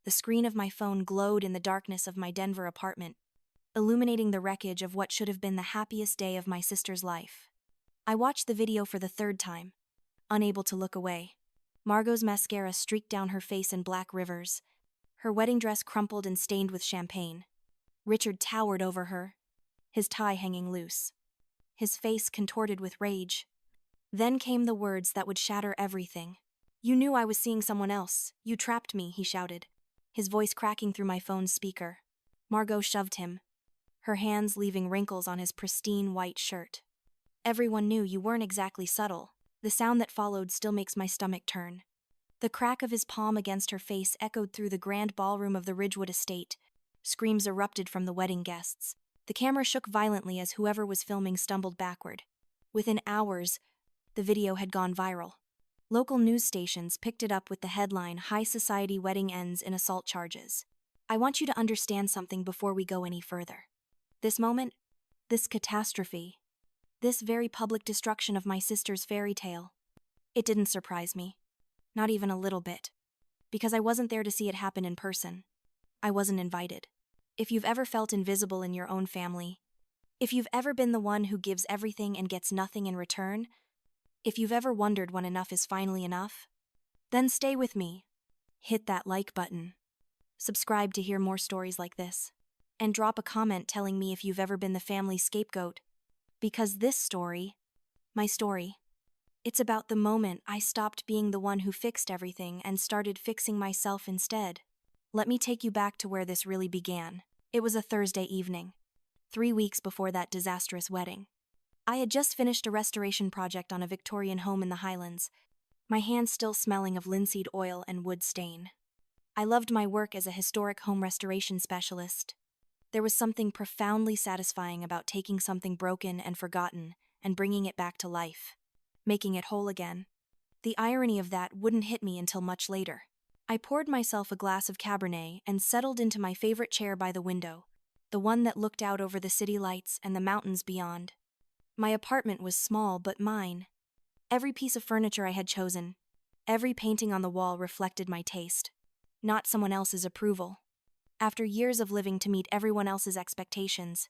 The screen of my phone glowed in the darkness of my Denver apartment, illuminating the wreckage of what should have been the happiest day of my sister's life. I watched the video for the third time, unable to look away. Margot's mascara streaked down her face in black rivers, her wedding dress crumpled and stained with champagne. Richard towered over her, his tie hanging loose, his face contorted with rage. Then came the words that would shatter everything. "You knew I was seeing someone else. You trapped me," he shouted, his voice cracking through my phone's speaker. Margot shoved him, her hands leaving wrinkles on his pristine white shirt. "Everyone knew. You weren't exactly subtle." The sound that followed still makes my stomach turn. The crack of his palm against her face echoed through the grand ballroom of the Ridgewood estate. Screams erupted from the wedding guests. The camera shook violently as whoever was filming stumbled backward. Within hours, the video had gone viral. Local news stations picked it up with the headline, "High Society Wedding Ends in Assault Charges." I want you to understand something before we go any further. This moment, this catastrophe, this very public destruction of my sister's fairy tale, it didn't surprise me. Not even a little bit. Because I wasn't there to see it happen in person. I wasn't invited. If you've ever felt invisible in your own family, if you've ever been the one who gives everything and gets nothing in return, if you've ever wondered when enough is finally enough, then stay with me. Hit that like button. Subscribe to hear more stories like this. And drop a comment telling me if you've ever been the family scapegoat. Because this story, my story, it's about the moment I stopped being the one who fixed everything and started fixing myself instead. Let me take you back to where this really began. It was a Thursday evening, 3 weeks before that disastrous wedding. I had just finished a restoration project on a Victorian home in the Highlands, my hands still smelling of linseed oil and wood stain. I loved my work as a historic home restoration specialist. There was something profoundly satisfying about taking something broken and forgotten and bringing it back to life, making it whole again. The irony of that wouldn't hit me until much later. I poured myself a glass of Cabernet and settled into my favorite chair by the window, the one that looked out over the city lights and the mountains beyond. My apartment was small but mine. Every piece of furniture I had chosen, every painting on the wall reflected my taste, not someone else's approval. After years of living to meet everyone else's expectations,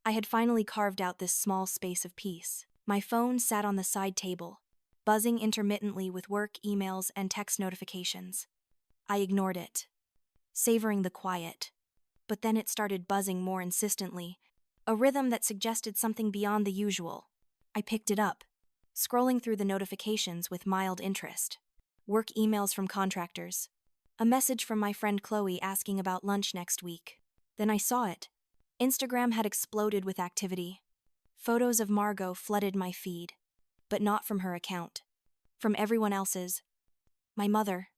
I had finally carved out this small space of peace. My phone sat on the side table, buzzing intermittently with work emails and text notifications. I ignored it, savoring the quiet. But then it started buzzing more insistently, a rhythm that suggested something beyond the usual. I picked it up, scrolling through the notifications with mild interest. Work emails from contractors. A message from my friend Chloe asking about lunch next week. Then I saw it. Instagram had exploded with activity. Photos of Margot flooded my feed, but not from her account. From everyone else's. My mother,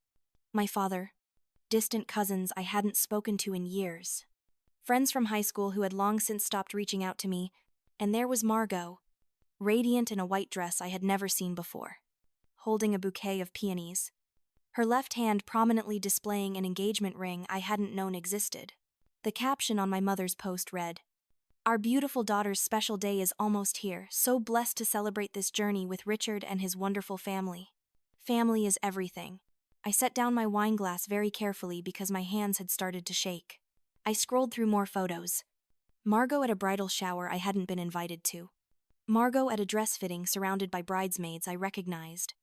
my father, distant cousins I hadn't spoken to in years. Friends from high school who had long since stopped reaching out to me, and there was Margot, radiant in a white dress I had never seen before, holding a bouquet of peonies, her left hand prominently displaying an engagement ring I hadn't known existed. The caption on my mother's post read, "Our beautiful daughter's special day is almost here, so blessed to celebrate this journey with Richard and his wonderful family. Family is everything." I set down my wine glass very carefully because my hands had started to shake. I scrolled through more photos. Margot at a bridal shower I hadn't been invited to. Margot at a dress fitting surrounded by bridesmaids I recognized.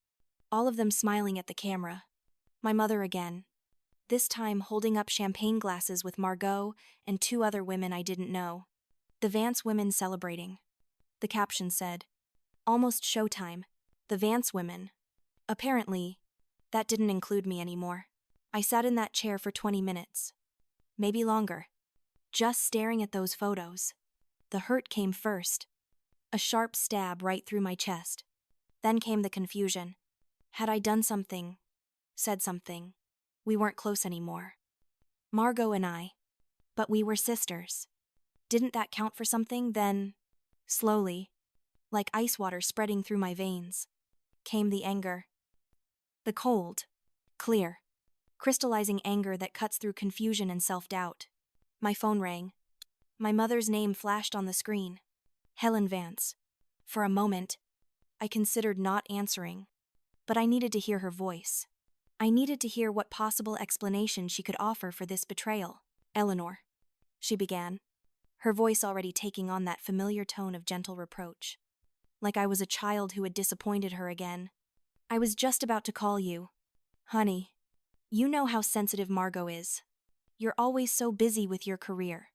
All of them smiling at the camera. My mother again, this time holding up champagne glasses with Margot and 2 other women I didn't know. The Vance women celebrating. The caption said, "Almost showtime. The Vance women." Apparently, that didn't include me anymore. I sat in that chair for 20 minutes. Maybe longer. Just staring at those photos. The hurt came first. A sharp stab right through my chest. Then came the confusion. Had I done something? Said something? We weren't close anymore. Margot and I. But we were sisters. Didn't that count for something? Then, slowly, like ice water spreading through my veins, came the anger. The cold, clear, crystallizing anger that cuts through confusion and self-doubt. My phone rang. My mother's name flashed on the screen. Helen Vance. For a moment, I considered not answering, but I needed to hear her voice. I needed to hear what possible explanation she could offer for this betrayal. Eleanor, she began, her voice already taking on that familiar tone of gentle reproach. Like I was a child who had disappointed her again. I was just about to call you. Honey, you know how sensitive Margot is. You're always so busy with your career.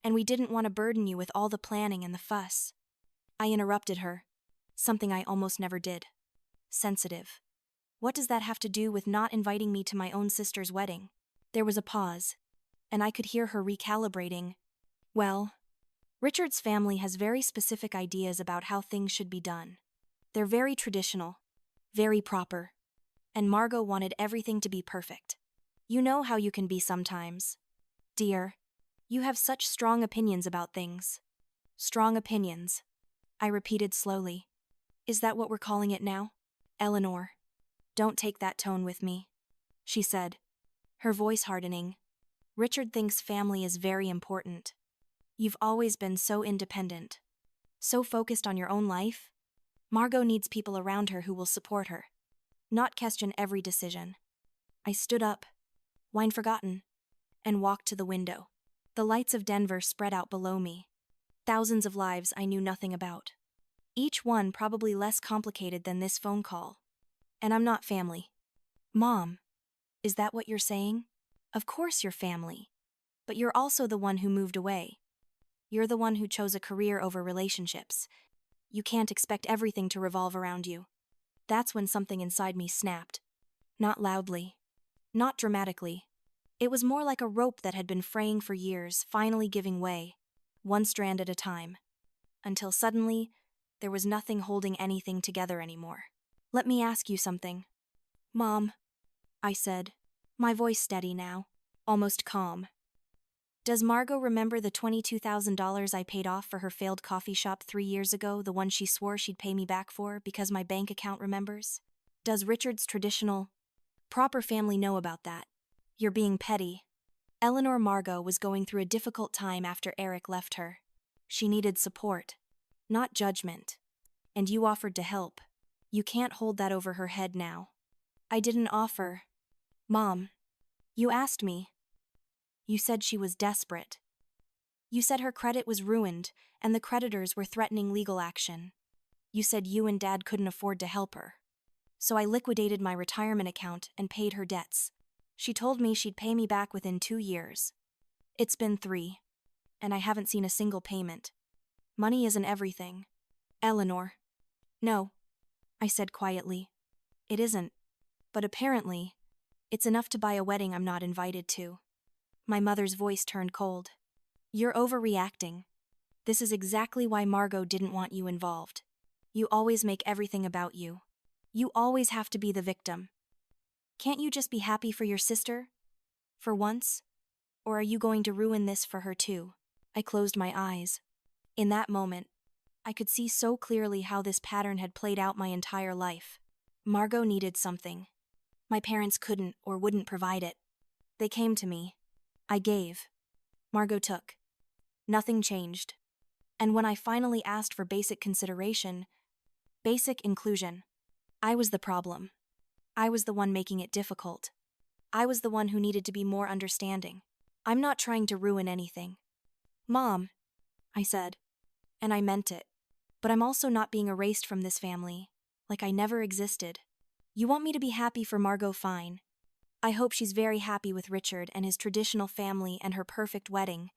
And we didn't want to burden you with all the planning and the fuss. I interrupted her, something I almost never did. Sensitive. What does that have to do with not inviting me to my own sister's wedding? There was a pause, and I could hear her recalibrating. Well, Richard's family has very specific ideas about how things should be done. They're very traditional, very proper, and Margot wanted everything to be perfect. You know how you can be sometimes. Dear, you have such strong opinions about things. Strong opinions, I repeated slowly. Is that what we're calling it now? Eleanor, don't take that tone with me, she said, her voice hardening. Richard thinks family is very important. You've always been so independent, so focused on your own life. Margot needs people around her who will support her, not question every decision. I stood up, wine forgotten, and walked to the window. The lights of Denver spread out below me. Thousands of lives I knew nothing about. Each one probably less complicated than this phone call. And I'm not family. Mom, is that what you're saying? Of course you're family. But you're also the one who moved away. You're the one who chose a career over relationships. You can't expect everything to revolve around you. That's when something inside me snapped. Not loudly. Not dramatically. It was more like a rope that had been fraying for years, finally giving way, one strand at a time. Until suddenly, there was nothing holding anything together anymore. Let me ask you something. Mom, I said, my voice steady now, almost calm. Does Margot remember the $22,000 I paid off for her failed coffee shop 3 years ago, the one she swore she'd pay me back for because my bank account remembers? Does Richard's traditional, proper family know about that? You're being petty. Eleanor Margot was going through a difficult time after Eric left her. She needed support, not judgment. And you offered to help. You can't hold that over her head now. I didn't offer. Mom, you asked me. You said she was desperate. You said her credit was ruined and the creditors were threatening legal action. You said you and Dad couldn't afford to help her. So I liquidated my retirement account and paid her debts. She told me she'd pay me back within 2 years. It's been 3, and I haven't seen a single payment. Money isn't everything. Eleanor. No, I said quietly. It isn't. But apparently, it's enough to buy a wedding I'm not invited to. My mother's voice turned cold. You're overreacting. This is exactly why Margot didn't want you involved. You always make everything about you. You always have to be the victim. Can't you just be happy for your sister? For once? Or are you going to ruin this for her too? I closed my eyes. In that moment, I could see so clearly how this pattern had played out my entire life. Margot needed something. My parents couldn't or wouldn't provide it. They came to me. I gave. Margot took. Nothing changed. And when I finally asked for basic consideration, basic inclusion, I was the problem. I was the one making it difficult. I was the one who needed to be more understanding. I'm not trying to ruin anything. Mom, I said, and I meant it. But I'm also not being erased from this family, like I never existed. You want me to be happy for Margot, fine. I hope she's very happy with Richard and his traditional family and her perfect wedding.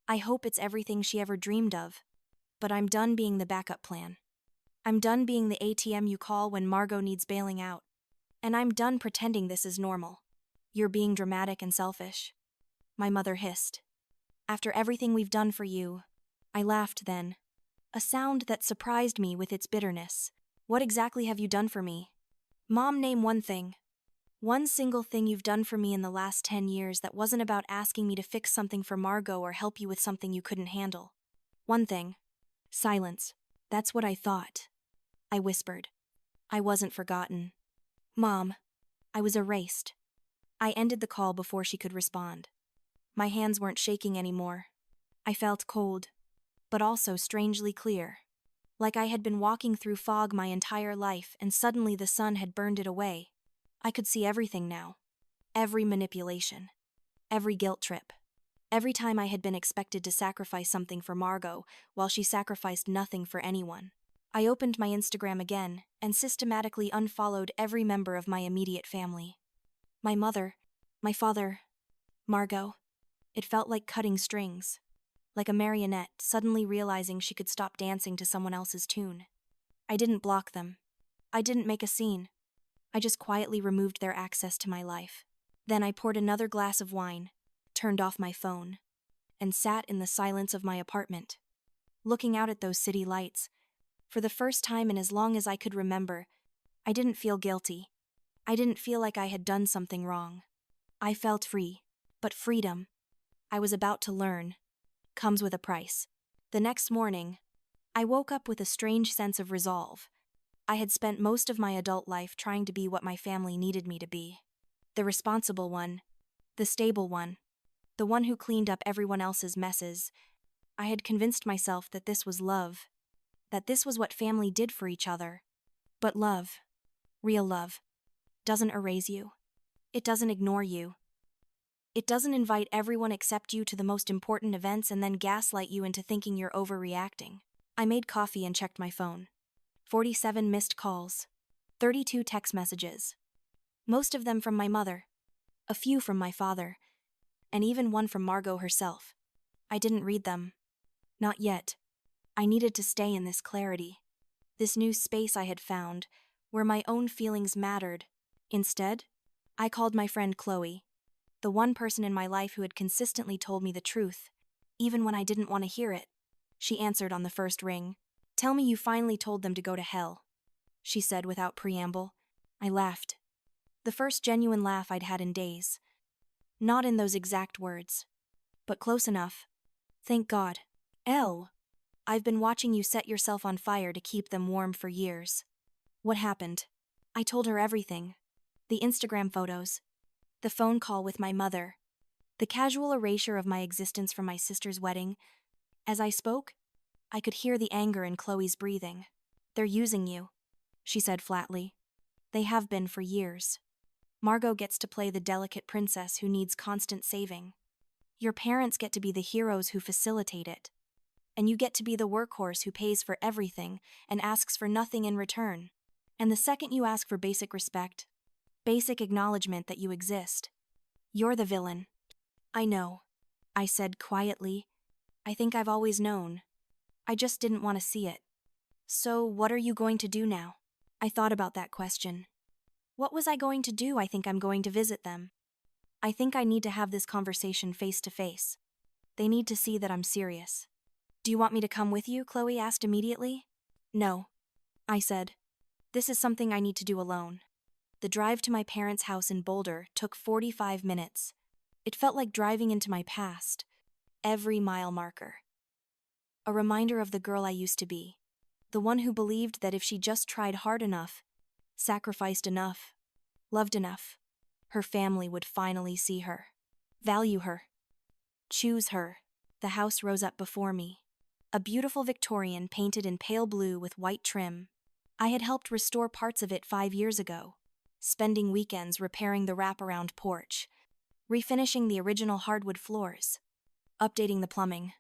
I hope it's everything she ever dreamed of. But I'm done being the backup plan. I'm done being the ATM you call when Margot needs bailing out. And I'm done pretending this is normal. You're being dramatic and selfish. My mother hissed. After everything we've done for you. I laughed then. A sound that surprised me with its bitterness. What exactly have you done for me? Mom, name one thing. One single thing you've done for me in the last 10 years that wasn't about asking me to fix something for Margot or help you with something you couldn't handle. One thing. Silence. That's what I thought. I whispered. I wasn't forgotten. Mom. I was erased. I ended the call before she could respond. My hands weren't shaking anymore. I felt cold, but also strangely clear. Like I had been walking through fog my entire life and suddenly the sun had burned it away. I could see everything now. Every manipulation. Every guilt trip. Every time I had been expected to sacrifice something for Margot, while she sacrificed nothing for anyone. I opened my Instagram again and systematically unfollowed every member of my immediate family. My mother, my father, Margot. It felt like cutting strings. Like a marionette suddenly realizing she could stop dancing to someone else's tune. I didn't block them. I didn't make a scene. I just quietly removed their access to my life. Then I poured another glass of wine, turned off my phone, and sat in the silence of my apartment, looking out at those city lights. For the first time in as long as I could remember, I didn't feel guilty. I didn't feel like I had done something wrong. I felt free. But freedom, I was about to learn, comes with a price. The next morning, I woke up with a strange sense of resolve. I had spent most of my adult life trying to be what my family needed me to be. The responsible one, the stable one, the one who cleaned up everyone else's messes. I had convinced myself that this was love, that this was what family did for each other. But love, real love, doesn't erase you. It doesn't ignore you. It doesn't invite everyone except you to the most important events and then gaslight you into thinking you're overreacting. I made coffee and checked my phone. 47 missed calls. 32 text messages. Most of them from my mother. A few from my father. And even one from Margot herself. I didn't read them. Not yet. I needed to stay in this clarity. This new space I had found, where my own feelings mattered. Instead, I called my friend Chloe. The one person in my life who had consistently told me the truth, even when I didn't want to hear it. She answered on the first ring. "Tell me you finally told them to go to hell," she said without preamble. I laughed. The first genuine laugh I'd had in days. Not in those exact words, but close enough. "Thank God. Elle, I've been watching you set yourself on fire to keep them warm for years." What happened? I told her everything. The Instagram photos. The phone call with my mother. The casual erasure of my existence from my sister's wedding. As I spoke, I could hear the anger in Chloe's breathing. "They're using you," she said flatly. "They have been for years. Margot gets to play the delicate princess who needs constant saving. Your parents get to be the heroes who facilitate it. And you get to be the workhorse who pays for everything and asks for nothing in return. And the second you ask for basic respect, basic acknowledgement that you exist, you're the villain." "I know," I said quietly. "I think I've always known. I just didn't want to see it." "So what are you going to do now?" I thought about that question. What was I going to do? I think I'm going to visit them. I think I need to have this conversation face to face. They need to see that I'm serious. "Do you want me to come with you?" Chloe asked immediately. "No," I said. "This is something I need to do alone." The drive to my parents' house in Boulder took 45 minutes. It felt like driving into my past. Every mile marker. A reminder of the girl I used to be. The one who believed that if she just tried hard enough, sacrificed enough, loved enough, her family would finally see her, value her, choose her. The house rose up before me. A beautiful Victorian painted in pale blue with white trim. I had helped restore parts of it 5 years ago, spending weekends repairing the wraparound porch, refinishing the original hardwood floors, updating the plumbing.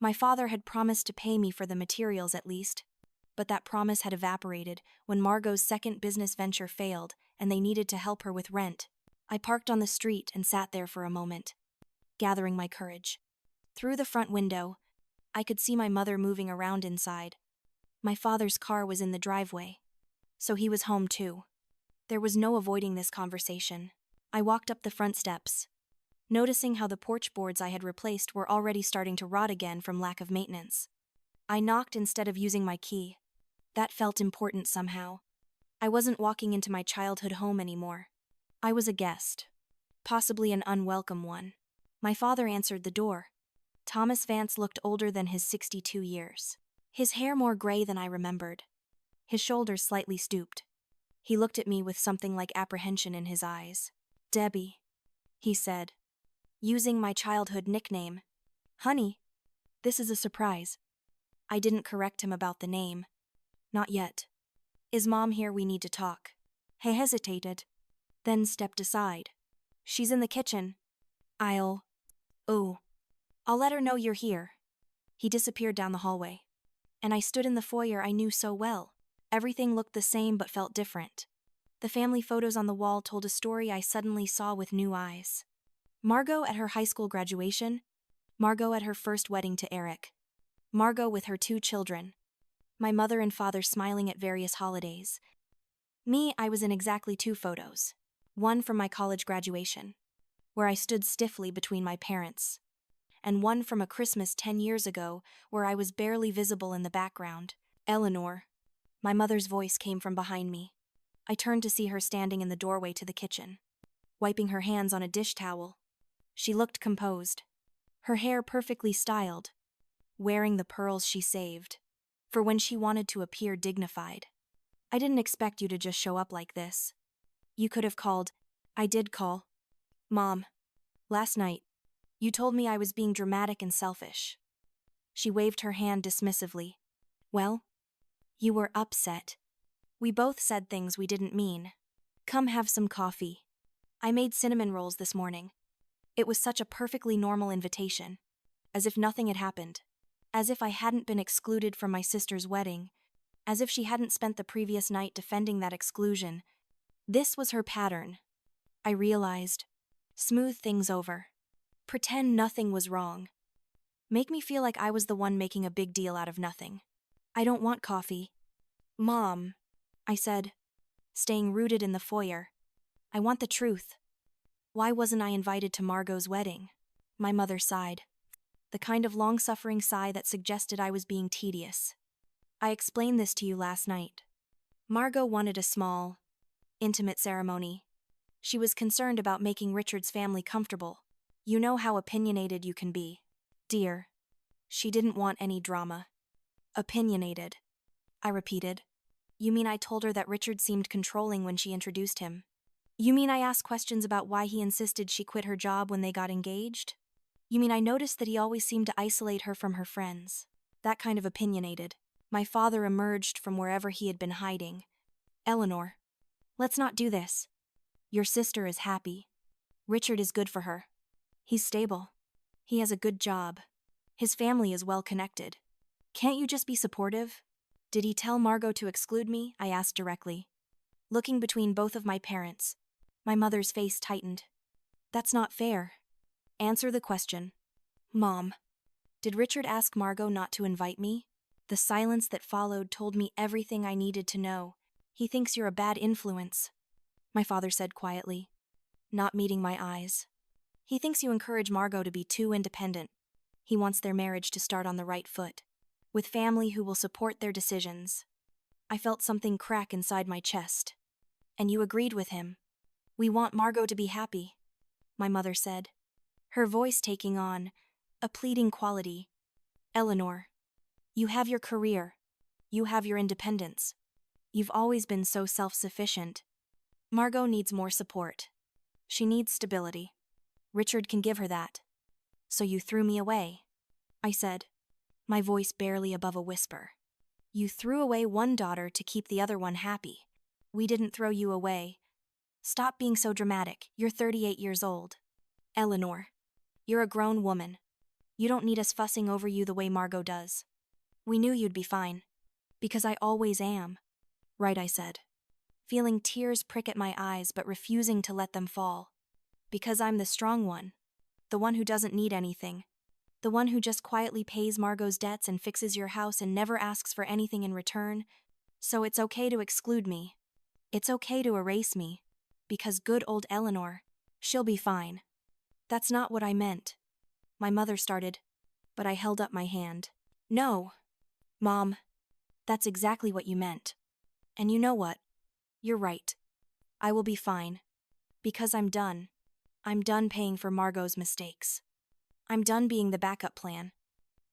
My father had promised to pay me for the materials at least, but that promise had evaporated when Margot's second business venture failed and they needed to help her with rent. I parked on the street and sat there for a moment, gathering my courage. Through the front window, I could see my mother moving around inside. My father's car was in the driveway, so he was home too. There was no avoiding this conversation. I walked up the front steps, noticing how the porch boards I had replaced were already starting to rot again from lack of maintenance. I knocked instead of using my key. That felt important somehow. I wasn't walking into my childhood home anymore. I was a guest, possibly an unwelcome one. My father answered the door. Thomas Vance looked older than his 62 years. His hair more gray than I remembered. His shoulders slightly stooped. He looked at me with something like apprehension in his eyes. "Debbie," he said, using my childhood nickname. "Honey, this is a surprise." I didn't correct him about the name. "Not yet. Is Mom here? We need to talk." He hesitated. then stepped aside. She's in the kitchen. I'll. Oh. I'll let her know you're here. He disappeared down the hallway. And I stood in the foyer I knew so well. Everything looked the same but felt different. The family photos on the wall told a story I suddenly saw with new eyes. Margot at her high school graduation. Margot at her first wedding to Eric. Margot with her 2 children. My mother and father smiling at various holidays. Me, I was in exactly 2 photos. One from my college graduation, where I stood stiffly between my parents, and one from a Christmas 10 years ago, where I was barely visible in the background. Eleanor. My mother's voice came from behind me. I turned to see her standing in the doorway to the kitchen, wiping her hands on a dish towel. She looked composed, her hair perfectly styled, wearing the pearls she saved, for when she wanted to appear dignified. I didn't expect you to just show up like this. You could have called. I did call. Mom. Last night, you told me I was being dramatic and selfish. She waved her hand dismissively. Well, you were upset. We both said things we didn't mean. Come have some coffee. I made cinnamon rolls this morning. It was such a perfectly normal invitation. As if nothing had happened. As if I hadn't been excluded from my sister's wedding. As if she hadn't spent the previous night defending that exclusion. This was her pattern. I realized. Smooth things over. Pretend nothing was wrong. Make me feel like I was the one making a big deal out of nothing. I don't want coffee. Mom, I said, staying rooted in the foyer. I want the truth. Why wasn't I invited to Margot's wedding? My mother sighed. The kind of long-suffering sigh that suggested I was being tedious. I explained this to you last night. Margot wanted a small, intimate ceremony. She was concerned about making Richard's family comfortable. You know how opinionated you can be. Dear. She didn't want any drama. Opinionated. I repeated. You mean I told her that Richard seemed controlling when she introduced him? You mean I asked questions about why he insisted she quit her job when they got engaged? You mean I noticed that he always seemed to isolate her from her friends? That kind of opinionated. My father emerged from wherever he had been hiding. Eleanor. Let's not do this. Your sister is happy. Richard is good for her. He's stable. He has a good job. His family is well connected. Can't you just be supportive? Did he tell Margot to exclude me? I asked directly. Looking between both of my parents, my mother's face tightened. That's not fair. Answer the question. Mom. Did Richard ask Margot not to invite me? The silence that followed told me everything I needed to know. He thinks you're a bad influence, my father said quietly, not meeting my eyes. He thinks you encourage Margot to be too independent. He wants their marriage to start on the right foot, with family who will support their decisions. I felt something crack inside my chest. And you agreed with him. We want Margot to be happy, my mother said, her voice taking on a pleading quality. Eleanor, you have your career. You have your independence. You've always been so self-sufficient. Margot needs more support. She needs stability. Richard can give her that. So you threw me away, I said, my voice barely above a whisper. You threw away one daughter to keep the other one happy. We didn't throw you away. Stop being so dramatic. You're 38 years old. Eleanor, you're a grown woman. You don't need us fussing over you the way Margot does. We knew you'd be fine. Because I always am. Right, I said, feeling tears prick at my eyes but refusing to let them fall. Because I'm the strong one. The one who doesn't need anything. The one who just quietly pays Margot's debts and fixes your house and never asks for anything in return. So it's okay to exclude me. It's okay to erase me. Because good old Eleanor, she'll be fine. That's not what I meant. My mother started, but I held up my hand. No. Mom, that's exactly what you meant. And you know what? You're right. I will be fine. Because I'm done. I'm done paying for Margot's mistakes. I'm done being the backup plan.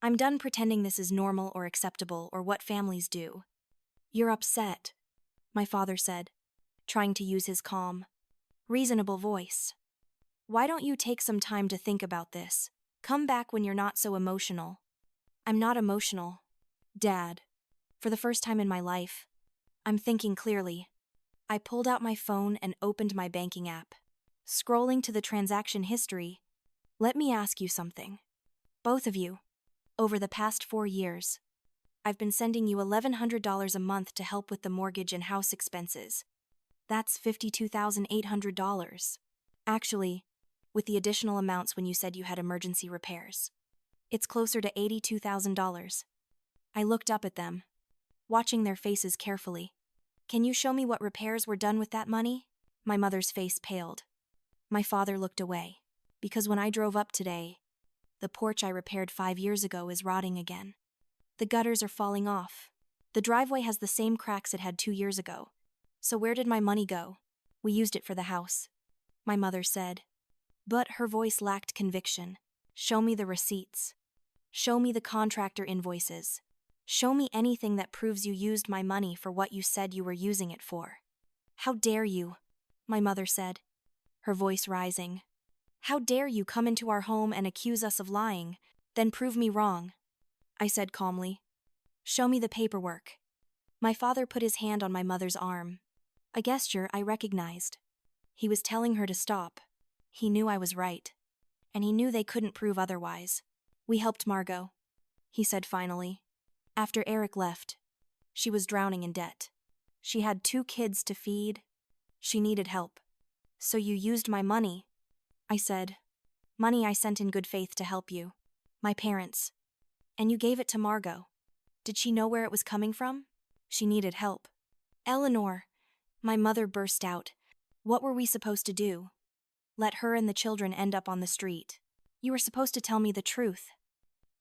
I'm done pretending this is normal or acceptable or what families do. You're upset, my father said, trying to use his calm, reasonable voice. Why don't you take some time to think about this? Come back when you're not so emotional. I'm not emotional, Dad. For the first time in my life, I'm thinking clearly. I pulled out my phone and opened my banking app. Scrolling to the transaction history, let me ask you something. Both of you, over the past 4 years, I've been sending you $1,100 a month to help with the mortgage and house expenses. That's $52,800. Actually, with the additional amounts when you said you had emergency repairs. It's closer to $82,000. I looked up at them, watching their faces carefully. Can you show me what repairs were done with that money? My mother's face paled. My father looked away, because when I drove up today, the porch I repaired 5 years ago is rotting again. The gutters are falling off. The driveway has the same cracks it had 2 years ago. So where did my money go? We used it for the house, my mother said. But her voice lacked conviction. Show me the receipts. Show me the contractor invoices. Show me anything that proves you used my money for what you said you were using it for. How dare you? My mother said, her voice rising. How dare you come into our home and accuse us of lying, then prove me wrong? I said calmly. Show me the paperwork. My father put his hand on my mother's arm. A gesture I recognized. He was telling her to stop. He knew I was right. And he knew they couldn't prove otherwise. We helped Margot, he said finally. After Eric left, she was drowning in debt. She had 2 kids to feed. She needed help. So you used my money, I said. Money I sent in good faith to help you. My parents. And you gave it to Margot. Did she know where it was coming from? She needed help. Eleanor, my mother burst out. What were we supposed to do? Let her and the children end up on the street. You were supposed to tell me the truth,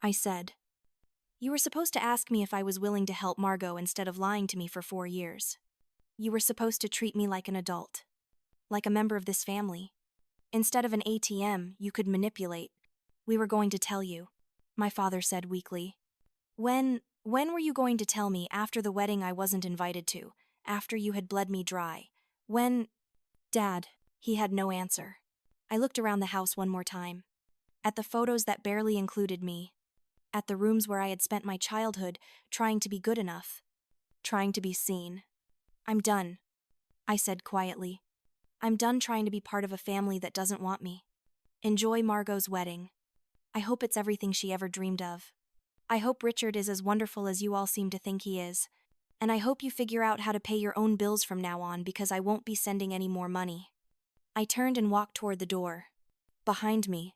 I said. You were supposed to ask me if I was willing to help Margot instead of lying to me for 4 years. You were supposed to treat me like an adult, like a member of this family. Instead of an ATM you could manipulate. We were going to tell you, my father said weakly. When were you going to tell me after the wedding I wasn't invited to, after you had bled me dry? When? Dad, he had no answer. I looked around the house one more time. At the photos that barely included me. At the rooms where I had spent my childhood trying to be good enough. Trying to be seen. I'm done, I said quietly. I'm done trying to be part of a family that doesn't want me. Enjoy Margot's wedding. I hope it's everything she ever dreamed of. I hope Richard is as wonderful as you all seem to think he is. And I hope you figure out how to pay your own bills from now on because I won't be sending any more money. I turned and walked toward the door. Behind me,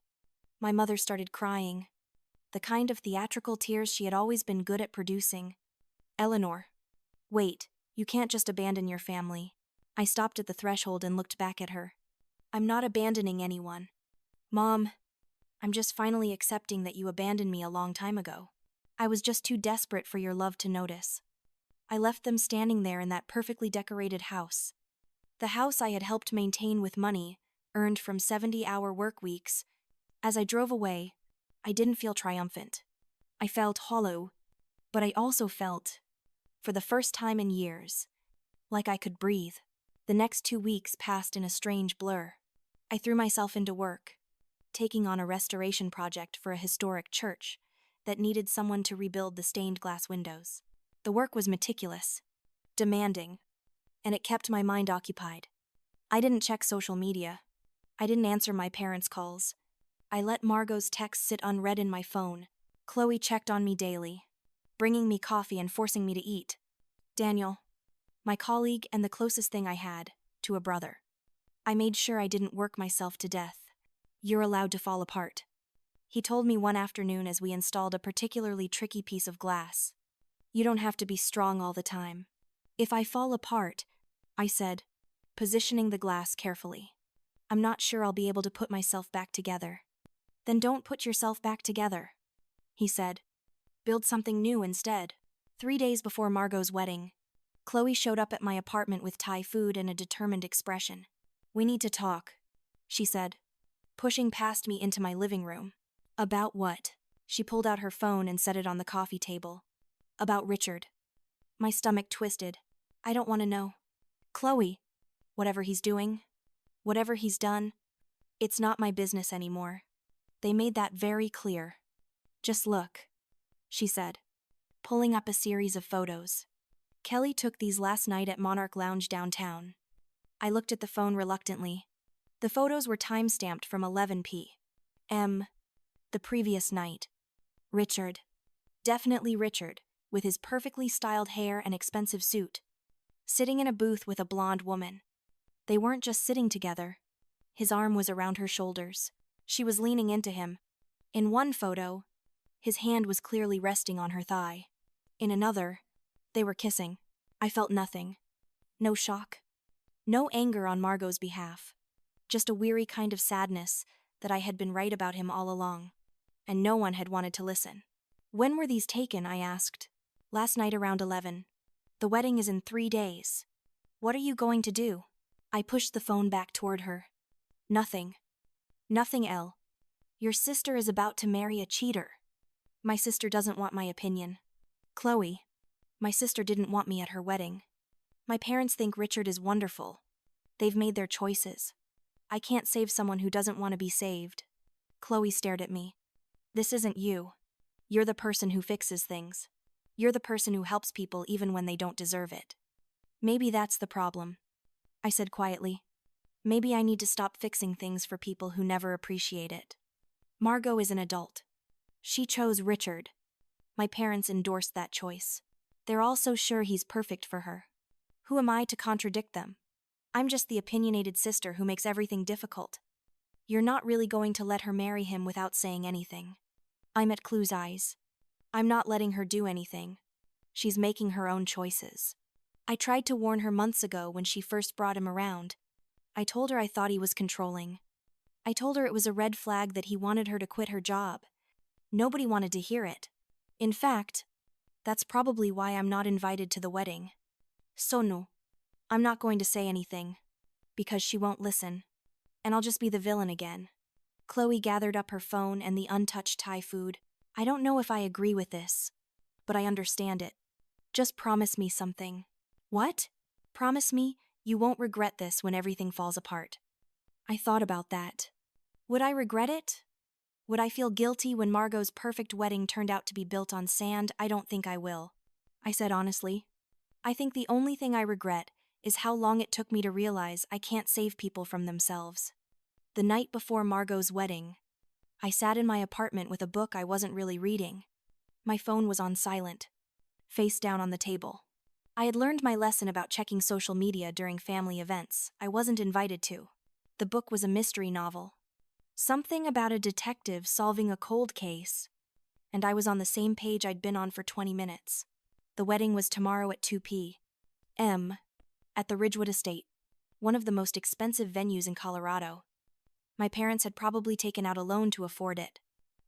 my mother started crying. The kind of theatrical tears she had always been good at producing. Eleanor. Wait, you can't just abandon your family. I stopped at the threshold and looked back at her. I'm not abandoning anyone. Mom, I'm just finally accepting that you abandoned me a long time ago. I was just too desperate for your love to notice. I left them standing there in that perfectly decorated house. The house I had helped maintain with money, earned from 70-hour work weeks. As I drove away, I didn't feel triumphant. I felt hollow, but I also felt, for the first time in years, like I could breathe. The next 2 weeks passed in a strange blur. I threw myself into work, taking on a restoration project for a historic church that needed someone to rebuild the stained glass windows. The work was meticulous, demanding, and it kept my mind occupied. I didn't check social media. I didn't answer my parents' calls. I let Margot's texts sit unread in my phone. Chloe checked on me daily, bringing me coffee and forcing me to eat. Daniel, my colleague and the closest thing I had to a brother. I made sure I didn't work myself to death. You're allowed to fall apart, he told me one afternoon as we installed a particularly tricky piece of glass. You don't have to be strong all the time. If I fall apart, I said, positioning the glass carefully, I'm not sure I'll be able to put myself back together. Then don't put yourself back together, he said. Build something new instead. 3 days before Margot's wedding, Chloe showed up at my apartment with Thai food and a determined expression. We need to talk, she said, pushing past me into my living room. About what? She pulled out her phone and set it on the coffee table. About Richard. My stomach twisted. I don't want to know. Chloe, whatever he's doing, whatever he's done, it's not my business anymore. They made that very clear. Just look, she said, pulling up a series of photos. Kelly took these last night at Monarch Lounge downtown. I looked at the phone reluctantly. The photos were time-stamped from 11 p.m. the previous night. Richard. Definitely Richard, with his perfectly styled hair and expensive suit. Sitting in a booth with a blonde woman. They weren't just sitting together. His arm was around her shoulders. She was leaning into him. In one photo, his hand was clearly resting on her thigh. In another, they were kissing. I felt nothing. No shock. No anger on Margot's behalf. Just a weary kind of sadness that I had been right about him all along. And no one had wanted to listen. When were these taken, I asked. Last night around 11. The wedding is in 3 days. What are you going to do? I pushed the phone back toward her. Nothing. Nothing, Elle. Your sister is about to marry a cheater. My sister doesn't want my opinion. Chloe. My sister didn't want me at her wedding. My parents think Richard is wonderful. They've made their choices. I can't save someone who doesn't want to be saved. Chloe stared at me. This isn't you. You're the person who fixes things. You're the person who helps people even when they don't deserve it. Maybe that's the problem, I said quietly. Maybe I need to stop fixing things for people who never appreciate it. Margot is an adult. She chose Richard. My parents endorsed that choice. They're all so sure he's perfect for her. Who am I to contradict them? I'm just the opinionated sister who makes everything difficult. You're not really going to let her marry him without saying anything. I met Chloe's eyes. I'm not letting her do anything. She's making her own choices. I tried to warn her months ago when she first brought him around. I told her I thought he was controlling. I told her it was a red flag that he wanted her to quit her job. Nobody wanted to hear it. In fact, that's probably why I'm not invited to the wedding. So no, I'm not going to say anything, because she won't listen, and I'll just be the villain again. Chloe gathered up her phone and the untouched Thai food. I don't know if I agree with this, but I understand it. Just promise me something. What? Promise me you won't regret this when everything falls apart. I thought about that. Would I regret it? Would I feel guilty when Margot's perfect wedding turned out to be built on sand? I don't think I will, I said honestly. I think the only thing I regret is how long it took me to realize I can't save people from themselves. The night before Margot's wedding, I sat in my apartment with a book I wasn't really reading. My phone was on silent, face down on the table. I had learned my lesson about checking social media during family events I wasn't invited to. The book was a mystery novel. Something about a detective solving a cold case, and I was on the same page I'd been on for 20 minutes. The wedding was tomorrow at 2 p.m. at the Ridgewood Estate, one of the most expensive venues in Colorado. My parents had probably taken out a loan to afford it.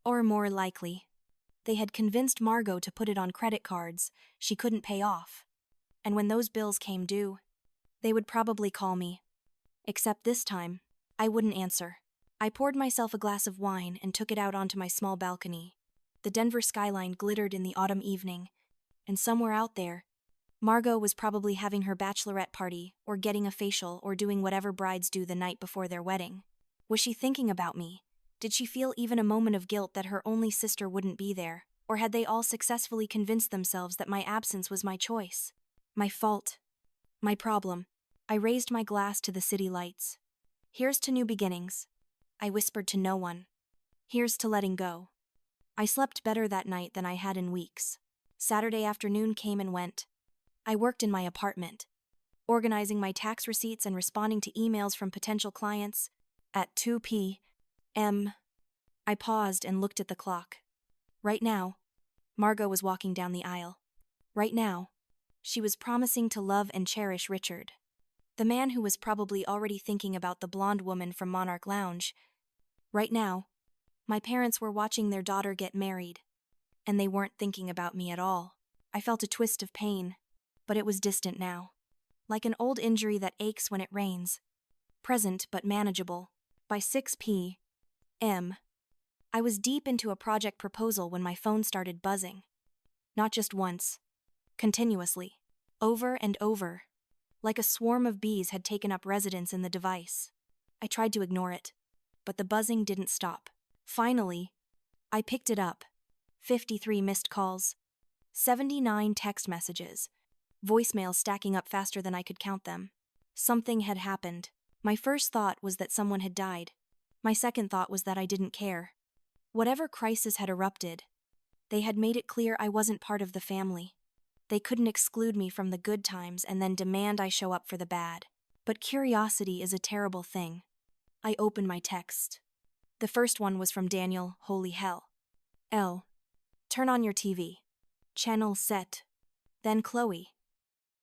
Or more likely, they had convinced Margot to put it on credit cards she couldn't pay off. And when those bills came due, they would probably call me. Except this time, I wouldn't answer. I poured myself a glass of wine and took it out onto my small balcony. The Denver skyline glittered in the autumn evening, and somewhere out there, Margot was probably having her bachelorette party or getting a facial or doing whatever brides do the night before their wedding. Was she thinking about me? Did she feel even a moment of guilt that her only sister wouldn't be there? Or had they all successfully convinced themselves that my absence was my choice? My fault. My problem. I raised my glass to the city lights. Here's to new beginnings. I whispered to no one. Here's to letting go. I slept better that night than I had in weeks. Saturday afternoon came and went. I worked in my apartment, organizing my tax receipts and responding to emails from potential clients. At 2 p.m., I paused and looked at the clock. Right now, Margot was walking down the aisle. Right now, she was promising to love and cherish Richard, the man who was probably already thinking about the blonde woman from Monarch Lounge. Right now, my parents were watching their daughter get married, and they weren't thinking about me at all. I felt a twist of pain, but it was distant now, like an old injury that aches when it rains. Present but manageable. By 6 p.m., I was deep into a project proposal when my phone started buzzing. Not just once, continuously, over and over, like a swarm of bees had taken up residence in the device. I tried to ignore it, but the buzzing didn't stop. Finally, I picked it up. 53 missed calls, 79 text messages, voicemails stacking up faster than I could count them. Something had happened. My first thought was that someone had died. My second thought was that I didn't care. Whatever crisis had erupted, they had made it clear I wasn't part of the family. They couldn't exclude me from the good times and then demand I show up for the bad. But curiosity is a terrible thing. I opened my text. The first one was from Daniel, holy hell. L. Turn on your TV. Channel set. Then Chloe.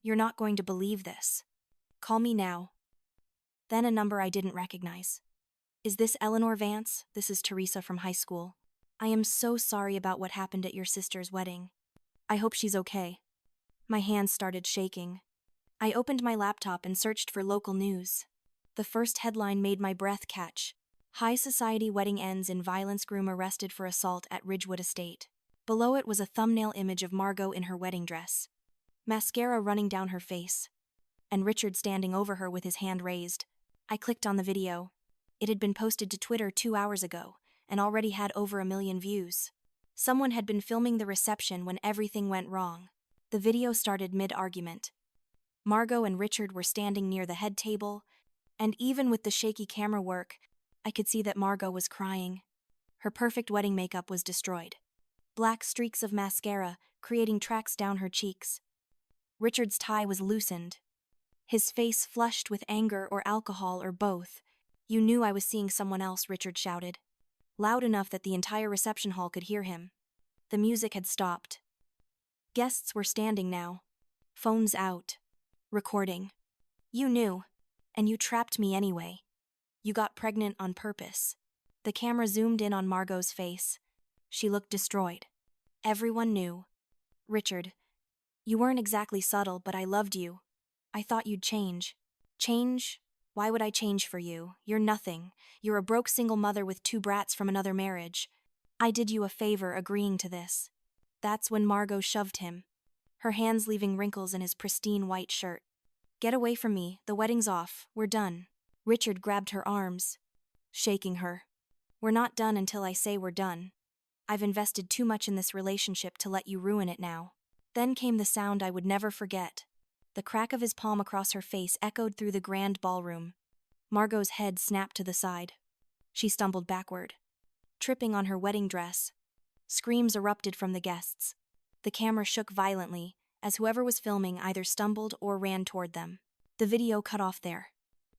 You're not going to believe this. Call me now. Then a number I didn't recognize. Is this Eleanor Vance? This is Teresa from high school. I am so sorry about what happened at your sister's wedding. I hope she's okay. My hands started shaking. I opened my laptop and searched for local news. The first headline made my breath catch. High society wedding ends in violence, groom arrested for assault at Ridgewood Estate. Below it was a thumbnail image of Margot in her wedding dress, mascara running down her face, and Richard standing over her with his hand raised. I clicked on the video. It had been posted to Twitter 2 hours ago and already had over 1 million views. Someone had been filming the reception when everything went wrong. The video started mid-argument. Margot and Richard were standing near the head table, and even with the shaky camera work, I could see that Margot was crying. Her perfect wedding makeup was destroyed. Black streaks of mascara creating tracks down her cheeks. Richard's tie was loosened. His face flushed with anger or alcohol or both. You knew I was seeing someone else, Richard shouted, loud enough that the entire reception hall could hear him. The music had stopped. Guests were standing now, phones out, recording. You knew, and you trapped me anyway. You got pregnant on purpose. The camera zoomed in on Margot's face. She looked destroyed. Everyone knew. Richard, you weren't exactly subtle, but I loved you. I thought you'd change. Change? Why would I change for you? You're nothing. You're a broke single mother with 2 brats from another marriage. I did you a favor agreeing to this. That's when Margot shoved him, her hands leaving wrinkles in his pristine white shirt. Get away from me, the wedding's off, we're done. Richard grabbed her arms, shaking her. We're not done until I say we're done. I've invested too much in this relationship to let you ruin it now. Then came the sound I would never forget. The crack of his palm across her face echoed through the grand ballroom. Margot's head snapped to the side. She stumbled backward, tripping on her wedding dress. Screams erupted from the guests. The camera shook violently as whoever was filming either stumbled or ran toward them. The video cut off there,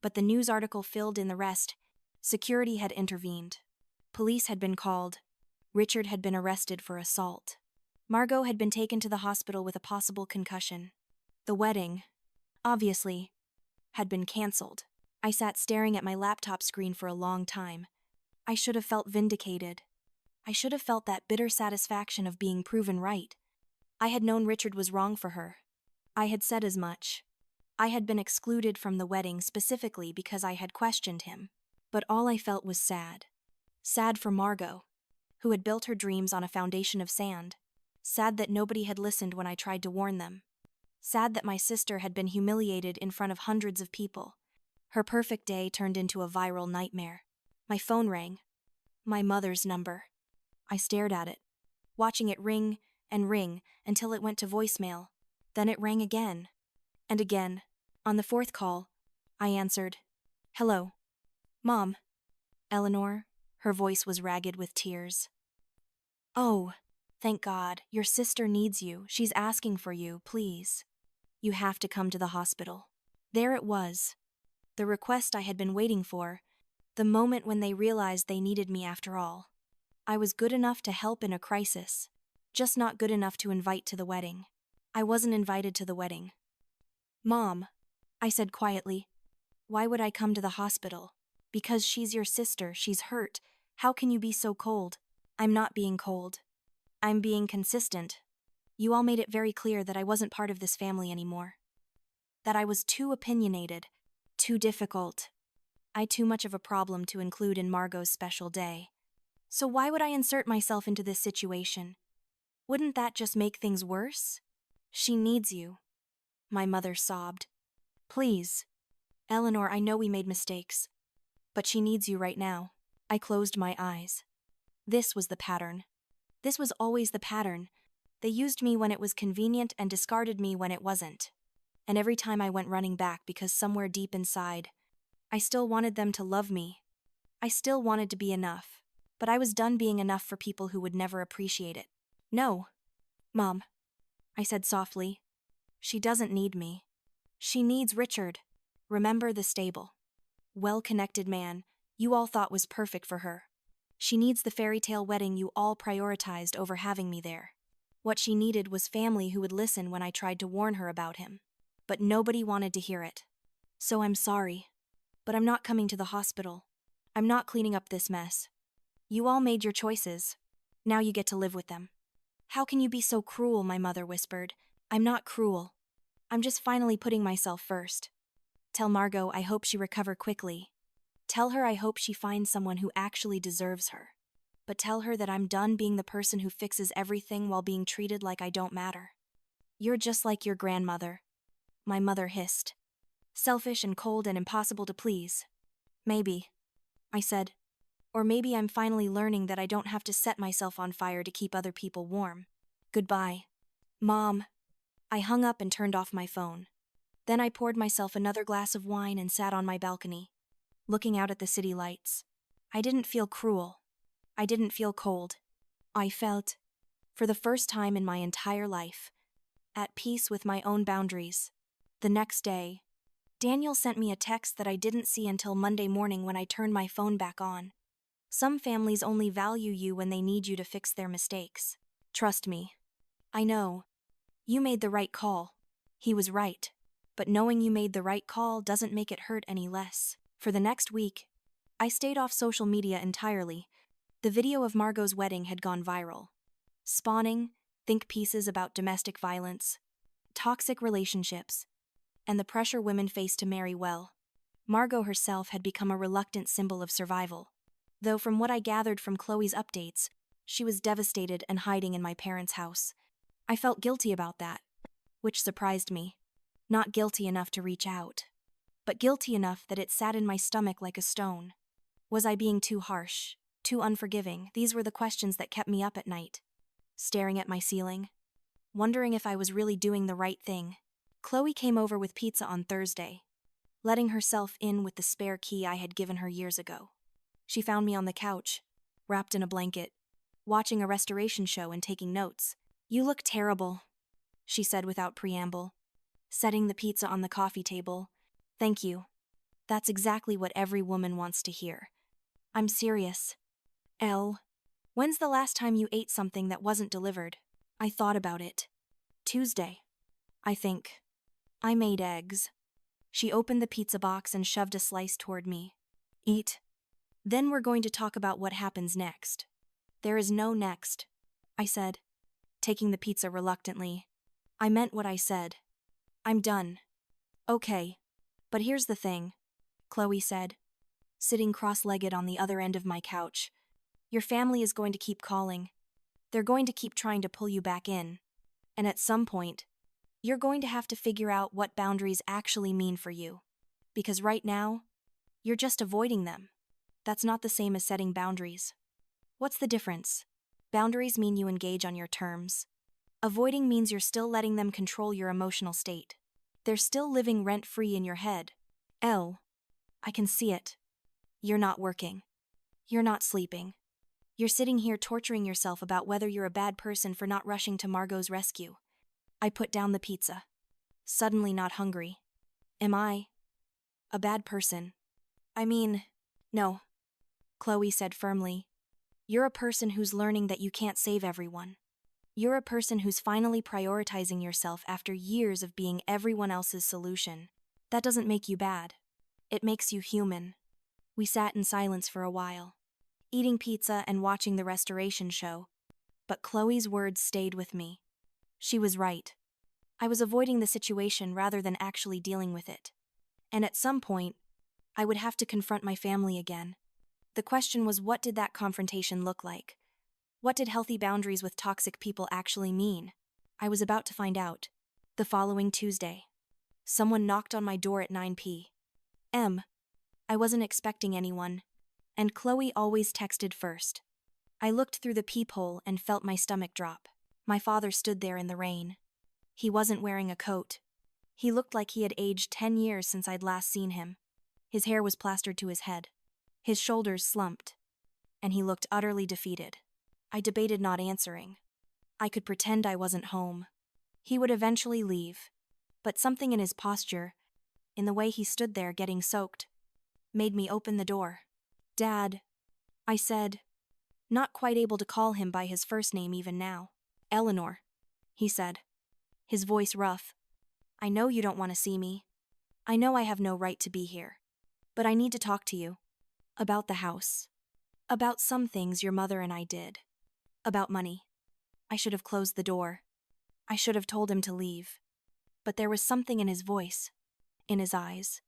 but the news article filled in the rest. Security had intervened. Police had been called. Richard had been arrested for assault. Margot had been taken to the hospital with a possible concussion. The wedding, obviously, had been canceled. I sat staring at my laptop screen for a long time. I should have felt vindicated. I should have felt that bitter satisfaction of being proven right. I had known Richard was wrong for her. I had said as much. I had been excluded from the wedding specifically because I had questioned him. But all I felt was sad. Sad for Margot, who had built her dreams on a foundation of sand. Sad that nobody had listened when I tried to warn them. Sad that my sister had been humiliated in front of hundreds of people. Her perfect day turned into a viral nightmare. My phone rang. My mother's number. I stared at it, watching it ring and ring until it went to voicemail. Then it rang again. And again. On the 4th call, I answered. Hello. Mom. Eleanor. Her voice was ragged with tears. Oh, thank God. Your sister needs you. She's asking for you, please. You have to come to the hospital. There it was. The request I had been waiting for. The moment when they realized they needed me after all. I was good enough to help in a crisis, just not good enough to invite to the wedding. I wasn't invited to the wedding. Mom, I said quietly, why would I come to the hospital? Because she's your sister, she's hurt. How can you be so cold? I'm not being cold. I'm being consistent. You all made it very clear that I wasn't part of this family anymore. That I was too opinionated, too difficult. I too much of a problem to include in Margot's special day. So why would I insert myself into this situation? Wouldn't that just make things worse? She needs you. My mother sobbed. Please. Eleanor, I know we made mistakes. But she needs you right now. I closed my eyes. This was the pattern. This was always the pattern. They used me when it was convenient and discarded me when it wasn't. and every time I went running back because somewhere deep inside, I still wanted them to love me. I still wanted to be enough, but I was done being enough for people who would never appreciate it. No, Mom, I said softly. She doesn't need me. She needs Richard. Remember the stable. Well-connected man you all thought was perfect for her. She needs the fairy tale wedding you all prioritized over having me there. What she needed was family who would listen when I tried to warn her about him. But nobody wanted to hear it. So I'm sorry. But I'm not coming to the hospital. I'm not cleaning up this mess. You all made your choices. Now you get to live with them. How can you be so cruel, my mother whispered. I'm not cruel. I'm just finally putting myself first. Tell Margot I hope she recover quickly. Tell her I hope she finds someone who actually deserves her. But tell her that I'm done being the person who fixes everything while being treated like I don't matter. You're just like your grandmother. My mother hissed. Selfish and cold and impossible to please. Maybe, I said. Or maybe I'm finally learning that I don't have to set myself on fire to keep other people warm. Goodbye. Mom. I hung up and turned off my phone. Then I poured myself another glass of wine and sat on my balcony, looking out at the city lights. I didn't feel cruel. I didn't feel cold. I felt, for the first time in my entire life, at peace with my own boundaries. The next day, Daniel sent me a text that I didn't see until Monday morning when I turned my phone back on. Some families only value you when they need you to fix their mistakes. Trust me. I know. You made the right call. He was right. But knowing you made the right call doesn't make it hurt any less. For the next week, I stayed off social media entirely. The video of Margot's wedding had gone viral, spawning think pieces about domestic violence, toxic relationships, and the pressure women face to marry well. Margot herself had become a reluctant symbol of survival, though from what I gathered from Chloe's updates, she was devastated and hiding in my parents' house. I felt guilty about that, which surprised me. Not guilty enough to reach out, but guilty enough that it sat in my stomach like a stone. Was I being too harsh, too unforgiving? These were the questions that kept me up at night, staring at my ceiling, wondering if I was really doing the right thing. Chloe came over with pizza on Thursday, letting herself in with the spare key I had given her years ago. She found me on the couch, wrapped in a blanket, watching a restoration show and taking notes. You look terrible, she said without preamble, setting the pizza on the coffee table. Thank you. That's exactly what every woman wants to hear. I'm serious. Elle, when's the last time you ate something that wasn't delivered? I thought about it. Tuesday, I think. I made eggs. She opened the pizza box and shoved a slice toward me. Eat. Then we're going to talk about what happens next. There is no next, I said, taking the pizza reluctantly. I meant what I said. I'm done. Okay. But here's the thing, Chloe said, sitting cross-legged on the other end of my couch. Your family is going to keep calling. They're going to keep trying to pull you back in. And at some point, you're going to have to figure out what boundaries actually mean for you. Because right now, you're just avoiding them. That's not the same as setting boundaries. What's the difference? Boundaries mean you engage on your terms. Avoiding means you're still letting them control your emotional state. They're still living rent-free in your head. Elle, I can see it. You're not working. You're not sleeping. You're sitting here torturing yourself about whether you're a bad person for not rushing to Margot's rescue. I put down the pizza, suddenly not hungry. Am I a bad person? I mean, no, Chloe said firmly. You're a person who's learning that you can't save everyone. You're a person who's finally prioritizing yourself after years of being everyone else's solution. That doesn't make you bad. It makes you human. We sat in silence for a while, eating pizza and watching the restoration show. But Chloe's words stayed with me. She was right. I was avoiding the situation rather than actually dealing with it. And at some point, I would have to confront my family again. The question was, what did that confrontation look like? What did healthy boundaries with toxic people actually mean? I was about to find out. The following Tuesday, someone knocked on my door at 9 p.m. I wasn't expecting anyone, and Chloe always texted first. I looked through the peephole and felt my stomach drop. My father stood there in the rain. He wasn't wearing a coat. He looked like he had aged 10 years since I'd last seen him. His hair was plastered to his head. His shoulders slumped, and he looked utterly defeated. I debated not answering. I could pretend I wasn't home. He would eventually leave, but something in his posture, in the way he stood there getting soaked, made me open the door. "Dad," I said, not quite able to call him by his first name even now. "Eleanor," he said, his voice rough. "I know you don't want to see me. I know I have no right to be here. But I need to talk to you. About the house. About some things your mother and I did. About money." I should have closed the door. I should have told him to leave. But there was something in his voice, in his eyes,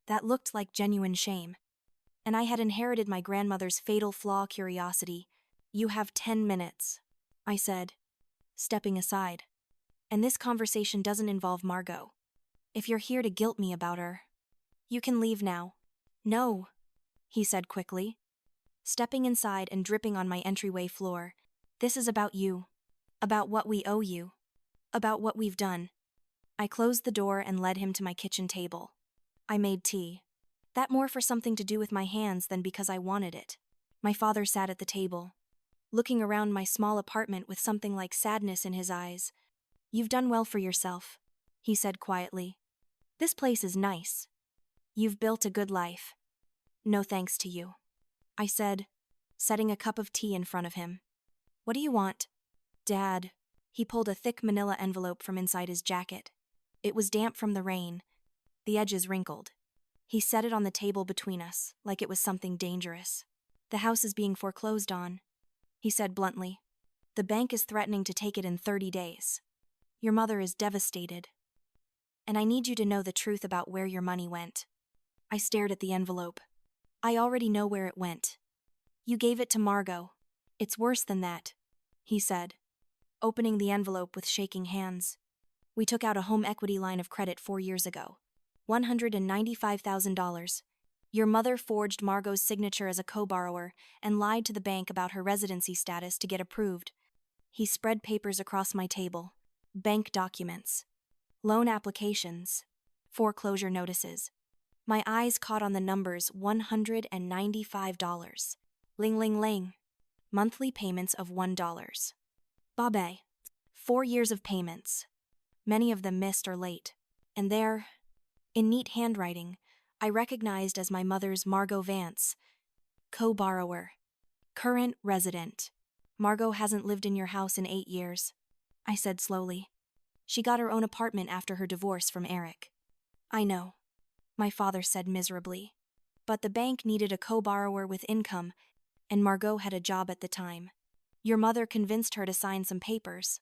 that looked like genuine shame. And I had inherited my grandmother's fatal flaw, curiosity. "You have 10 minutes, I said, stepping aside. "And this conversation doesn't involve Margot. If you're here to guilt me about her, you can leave now." "No," he said quickly, stepping inside and dripping on my entryway floor. "This is about you. About what we owe you. About what we've done." I closed the door and led him to my kitchen table. I made tea. That more for something to do with my hands than because I wanted it. My father sat at the table, looking around my small apartment with something like sadness in his eyes. "You've done well for yourself," he said quietly. "This place is nice. You've built a good life. No thanks to you," I said, setting a cup of tea in front of him. "What do you want?" "Dad." He pulled a thick manila envelope from inside his jacket. It was damp from the rain, the edges wrinkled. He set it on the table between us, like it was something dangerous. "The house is being foreclosed on," he said bluntly. "The bank is threatening to take it in 30 days. Your mother is devastated. And I need you to know the truth about where your money went." I stared at the envelope. "I already know where it went. You gave it to Margot." "It's worse than that," he said, opening the envelope with shaking hands. "We took out a home equity line of credit 4 years ago. $195,000. Your mother forged Margot's signature as a co-borrower and lied to the bank about her residency status to get approved." He spread papers across my table. Bank documents, loan applications, foreclosure notices. My eyes caught on the numbers $195. Ling ling ling. Monthly payments of $1. Babe. 4 years of payments. Many of them missed or late. And there, in neat handwriting, I recognized as my mother's Margot Vance. Co-borrower. Current resident. "Margot hasn't lived in your house in 8 years, I said slowly. "She got her own apartment after her divorce from Eric." "I know," my father said miserably. "But the bank needed a co-borrower with income, and Margot had a job at the time. Your mother convinced her to sign some papers.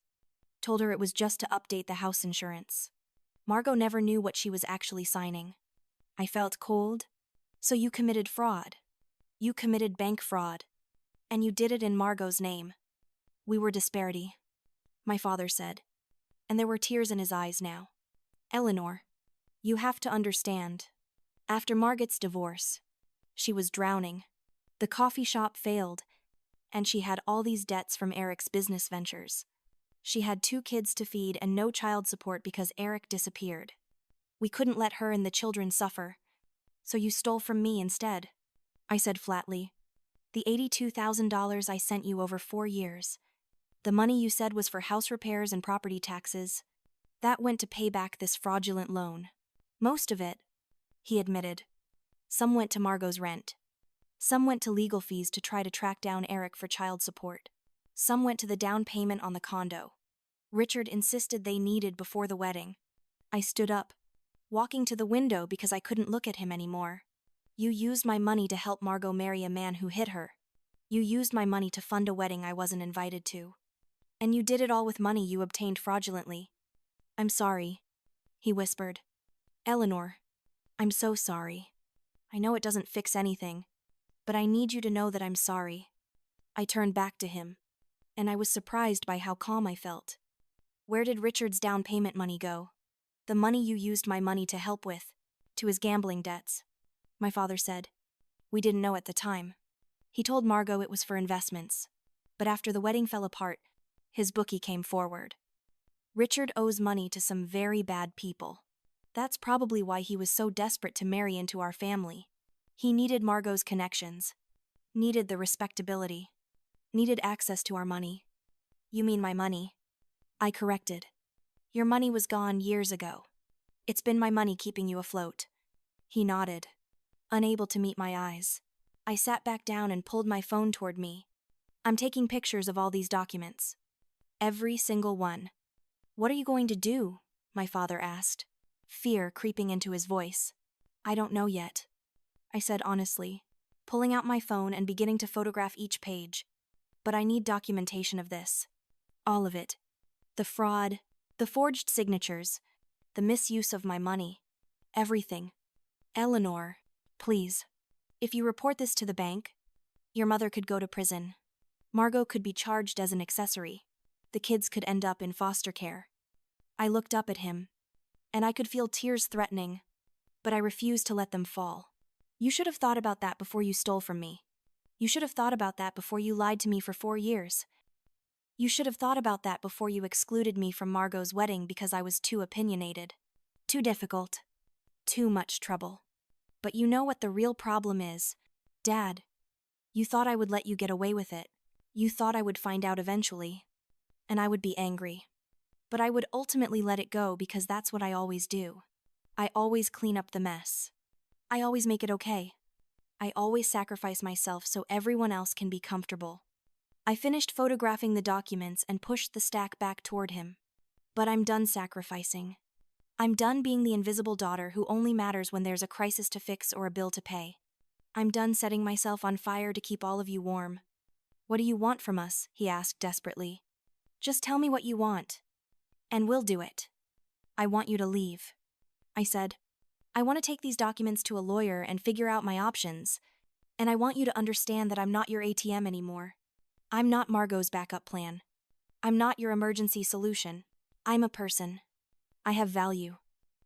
Told her it was just to update the house insurance. Margot never knew what she was actually signing." I felt cold. "So you committed fraud. You committed bank fraud. And you did it in Margot's name." "We were disparity," my father said, and there were tears in his eyes now. "Eleanor, you have to understand. After Margot's divorce, she was drowning. The coffee shop failed, and she had all these debts from Eric's business ventures. She had 2 kids to feed and no child support because Eric disappeared. We couldn't let her and the children suffer, so you stole from me instead," I said flatly. "The $82,000 I sent you over 4 years. The money you said was for house repairs and property taxes. That went to pay back this fraudulent loan. Most of it," he admitted. "Some went to Margot's rent. Some went to legal fees to try to track down Eric for child support. Some went to the down payment on the condo Richard insisted they needed before the wedding." I stood up, walking to the window because I couldn't look at him anymore. "You used my money to help Margot marry a man who hit her. You used my money to fund a wedding I wasn't invited to. And you did it all with money you obtained fraudulently." "I'm sorry," he whispered. "Eleanor, I'm so sorry. I know it doesn't fix anything, but I need you to know that I'm sorry." I turned back to him, and I was surprised by how calm I felt. "Where did Richard's down payment money go? The money you used my money to help with, to his gambling debts," my father said. "We didn't know at the time. He told Margot it was for investments, but after the wedding fell apart, his bookie came forward. Richard owes money to some very bad people. That's probably why he was so desperate to marry into our family. He needed Margot's connections, needed the respectability, needed access to our money. You mean my money? I corrected. Your money was gone years ago. It's been my money keeping you afloat. He nodded, unable to meet my eyes. I sat back down and pulled my phone toward me. I'm taking pictures of all these documents. Every single one. What are you going to do? My father asked, fear creeping into his voice. I don't know yet, I said honestly, pulling out my phone and beginning to photograph each page. But I need documentation of this. All of it. The fraud, the forged signatures, the misuse of my money. Everything. Eleanor, please. If you report this to the bank, your mother could go to prison. Margot could be charged as an accessory. The kids could end up in foster care. I looked up at him, and I could feel tears threatening, but I refused to let them fall. You should have thought about that before you stole from me. You should have thought about that before you lied to me for 4 years. You should have thought about that before you excluded me from Margot's wedding because I was too opinionated. Too difficult. Too much trouble. But you know what the real problem is, Dad. You thought I would let you get away with it. You thought I would find out eventually, and I would be angry. But I would ultimately let it go because that's what I always do. I always clean up the mess. I always make it okay. I always sacrifice myself so everyone else can be comfortable. I finished photographing the documents and pushed the stack back toward him. But I'm done sacrificing. I'm done being the invisible daughter who only matters when there's a crisis to fix or a bill to pay. I'm done setting myself on fire to keep all of you warm. What do you want from us? He asked desperately. Just tell me what you want, and we'll do it. I want you to leave. I said, I want to take these documents to a lawyer and figure out my options, and I want you to understand that I'm not your ATM anymore. I'm not Margot's backup plan. I'm not your emergency solution. I'm a person. I have value,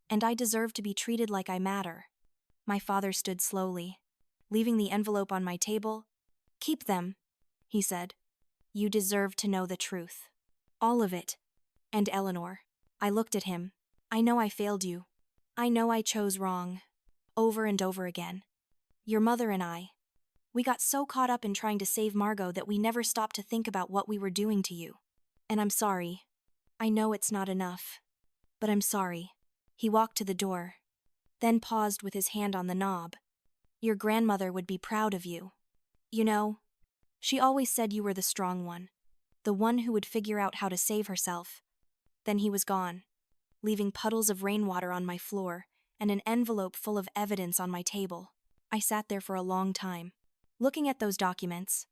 and I deserve to be treated like I matter. My father stood slowly, leaving the envelope on my table. Keep them, he said. You deserve to know the truth. All of it. And Eleanor. I looked at him. I know I failed you. I know I chose wrong. Over and over again. Your mother and I. We got so caught up in trying to save Margot that we never stopped to think about what we were doing to you. And I'm sorry. I know it's not enough. But I'm sorry. He walked to the door, then paused with his hand on the knob. Your grandmother would be proud of you. You know, she always said you were the strong one, the one who would figure out how to save herself. Then he was gone, leaving puddles of rainwater on my floor and an envelope full of evidence on my table. I sat there for a long time, looking at those documents.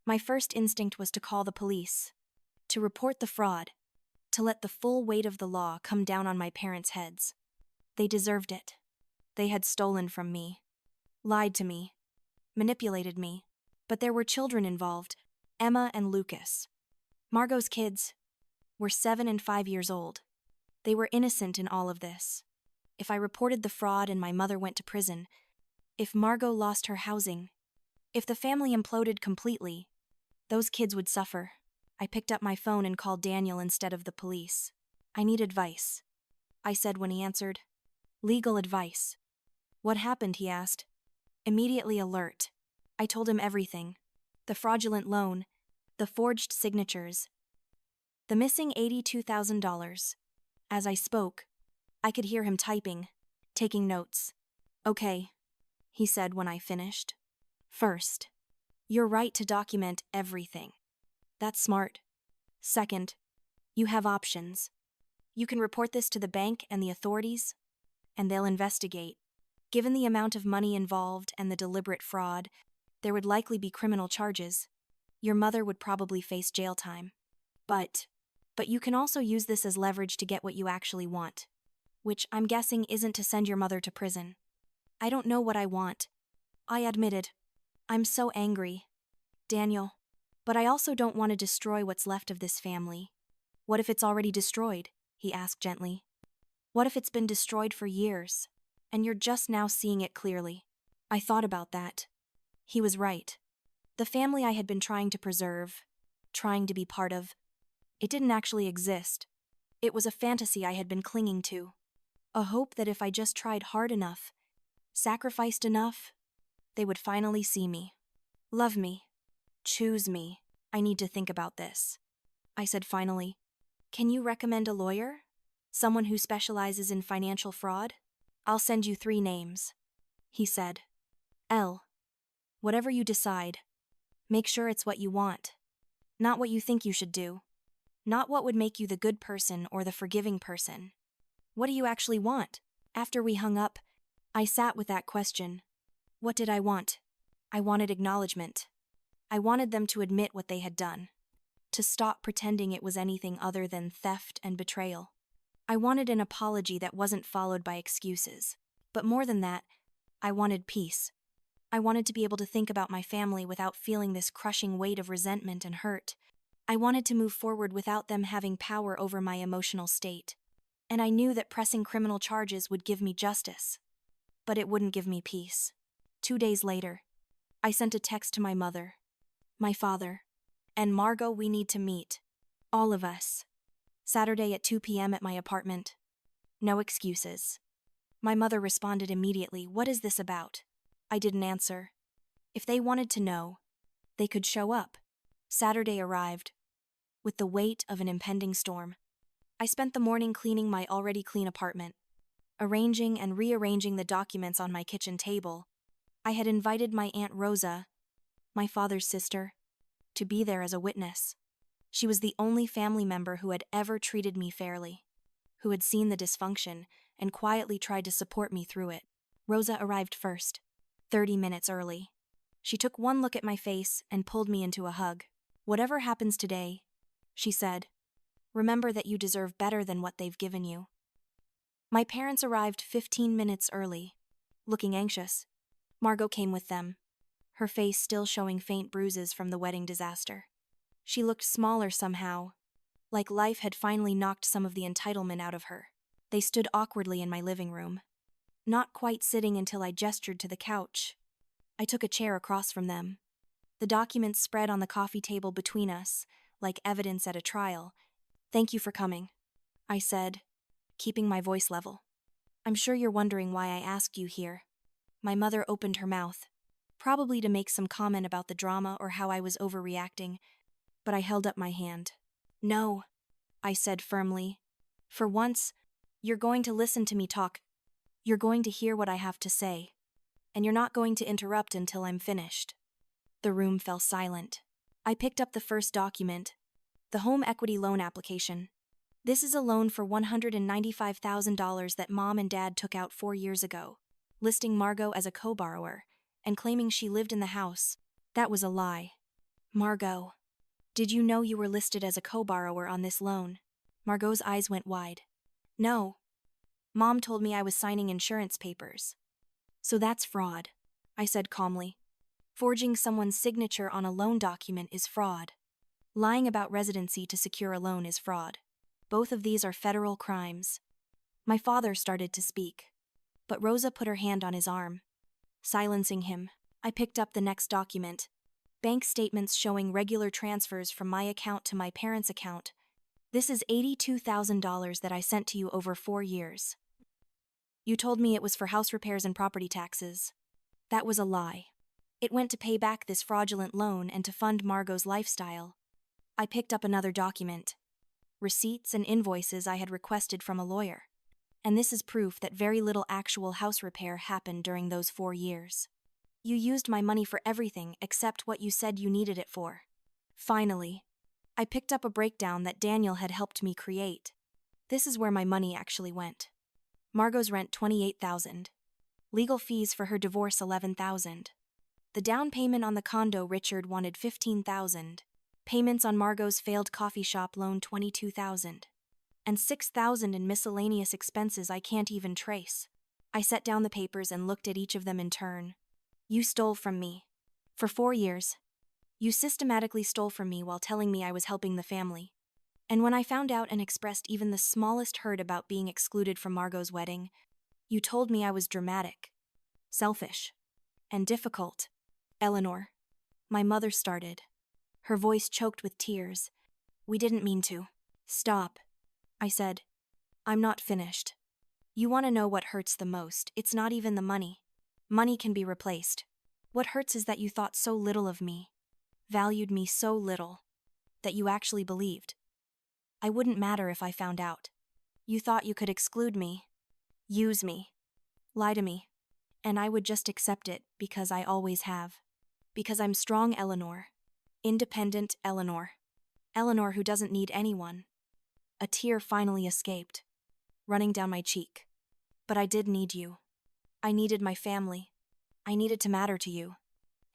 My first instinct was to call the police, to report the fraud, to let the full weight of the law come down on my parents' heads. They deserved it. They had stolen from me, lied to me, manipulated me. But there were children involved, Emma and Lucas. Margot's kids were 7 and 5 years old. They were innocent in all of this. If I reported the fraud and my mother went to prison, if Margot lost her housing, if the family imploded completely, those kids would suffer. I picked up my phone and called Daniel instead of the police. I need advice, I said when he answered. Legal advice. What happened? He asked. Immediately alert. I told him everything. The fraudulent loan, the forged signatures, the missing $82,000. As I spoke, I could hear him typing, taking notes. Okay, he said when I finished. First, you're right to document everything. That's smart. Second, you have options. You can report this to the bank and the authorities, and they'll investigate. Given the amount of money involved and the deliberate fraud, there would likely be criminal charges. Your mother would probably face jail time. But you can also use this as leverage to get what you actually want, which I'm guessing isn't to send your mother to prison. I don't know what I want. I admitted. I'm so angry, Daniel. But I also don't want to destroy what's left of this family. What if it's already destroyed? He asked gently. What if it's been destroyed for years, and you're just now seeing it clearly? I thought about that. He was right. The family I had been trying to preserve, trying to be part of, it didn't actually exist. It was a fantasy I had been clinging to. A hope that if I just tried hard enough, sacrificed enough, they would finally see me. Love me. Choose me. I need to think about this. I said finally. Can you recommend a lawyer? Someone who specializes in financial fraud? I'll send you 3 names. He said. L. Whatever you decide, make sure it's what you want. Not what you think you should do. Not what would make you the good person or the forgiving person. What do you actually want? After we hung up, I sat with that question. What did I want? I wanted acknowledgement. I wanted them to admit what they had done. To stop pretending it was anything other than theft and betrayal. I wanted an apology that wasn't followed by excuses. But more than that, I wanted peace. I wanted to be able to think about my family without feeling this crushing weight of resentment and hurt. I wanted to move forward without them having power over my emotional state. And I knew that pressing criminal charges would give me justice. But it wouldn't give me peace. 2 days later, I sent a text to my mother, my father, and Margot. We need to meet. All of us. Saturday at 2 p.m. at my apartment. No excuses. My mother responded immediately, "What is this about?" I didn't answer. If they wanted to know, they could show up. Saturday arrived, with the weight of an impending storm. I spent the morning cleaning my already clean apartment, arranging and rearranging the documents on my kitchen table. I had invited my Aunt Rosa, my father's sister, to be there as a witness. She was the only family member who had ever treated me fairly, who had seen the dysfunction and quietly tried to support me through it. Rosa arrived first, 30 minutes early. She took one look at my face and pulled me into a hug. "Whatever happens today," she said, "remember that you deserve better than what they've given you." My parents arrived 15 minutes early, looking anxious. Margot came with them, her face still showing faint bruises from the wedding disaster. She looked smaller somehow, like life had finally knocked some of the entitlement out of her. They stood awkwardly in my living room, not quite sitting until I gestured to the couch. I took a chair across from them. The documents spread on the coffee table between us, like evidence at a trial. "Thank you for coming," I said, keeping my voice level. "I'm sure you're wondering why I asked you here." My mother opened her mouth, probably to make some comment about the drama or how I was overreacting, but I held up my hand. "No," I said firmly. "For once, you're going to listen to me talk. You're going to hear what I have to say, and you're not going to interrupt until I'm finished." The room fell silent. I picked up the first document, the home equity loan application. "This is a loan for $195,000 that Mom and Dad took out 4 years ago, listing Margot as a co-borrower and claiming she lived in the house. That was a lie." "Margot, did you know you were listed as a co-borrower on this loan?" Margot's eyes went wide. "No. Mom told me I was signing insurance papers." "So that's fraud," I said calmly. "Forging someone's signature on a loan document is fraud. Lying about residency to secure a loan is fraud. Both of these are federal crimes." My father started to speak, but Rosa put her hand on his arm. Silencing him, I picked up the next document. Bank statements showing regular transfers from my account to my parents' account. "This is $82,000 that I sent to you over 4 years. You told me it was for house repairs and property taxes. That was a lie. It went to pay back this fraudulent loan and to fund Margot's lifestyle." I picked up another document. Receipts and invoices I had requested from a lawyer. And this is proof that very little actual house repair happened during those 4 years. "You used my money for everything except what you said you needed it for." Finally, I picked up a breakdown that Daniel had helped me create. This is where my money actually went. Margot's rent $28,000. Legal fees for her divorce $11,000. The down payment on the condo Richard wanted $15,000. Payments on Margot's failed coffee shop loan $22,000. And $6,000 in miscellaneous expenses I can't even trace. I set down the papers and looked at each of them in turn. "You stole from me. For 4 years. You systematically stole from me while telling me I was helping the family. And when I found out and expressed even the smallest hurt about being excluded from Margot's wedding, you told me I was dramatic, selfish, and difficult." "Eleanor," my mother started, her voice choked with tears. "We didn't mean to." "Stop," I said. "I'm not finished. You want to know what hurts the most? It's not even the money. Money can be replaced. What hurts is that you thought so little of me, valued me so little, that you actually believed I wouldn't matter if I found out. You thought you could exclude me, use me, lie to me, and I would just accept it because I always have. Because I'm strong Eleanor. Independent Eleanor. Eleanor who doesn't need anyone. A tear finally escaped, running down my cheek. But I did need you. I needed my family. I needed to matter to you.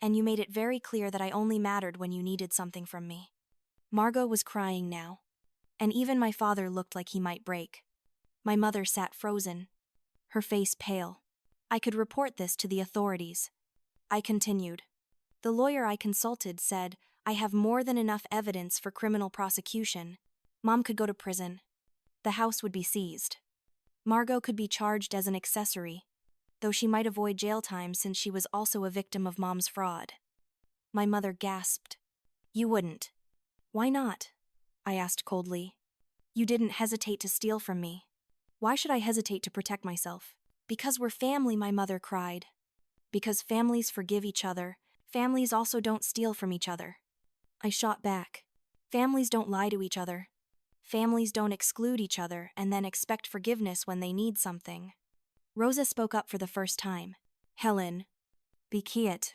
And you made it very clear that I only mattered when you needed something from me. Margot was crying now. And even my father looked like he might break. My mother sat frozen, her face pale. I could report this to the authorities. I continued. The lawyer I consulted said, I have more than enough evidence for criminal prosecution. Mom could go to prison. The house would be seized. Margot could be charged as an accessory, though she might avoid jail time since she was also a victim of Mom's fraud. My mother gasped. You wouldn't. Why not? I asked coldly. You didn't hesitate to steal from me. Why should I hesitate to protect myself? Because we're family, my mother cried. Because families forgive each other, families also don't steal from each other. I shot back. Families don't lie to each other. Families don't exclude each other and then expect forgiveness when they need something. Rosa spoke up for the first time. Helen, be quiet.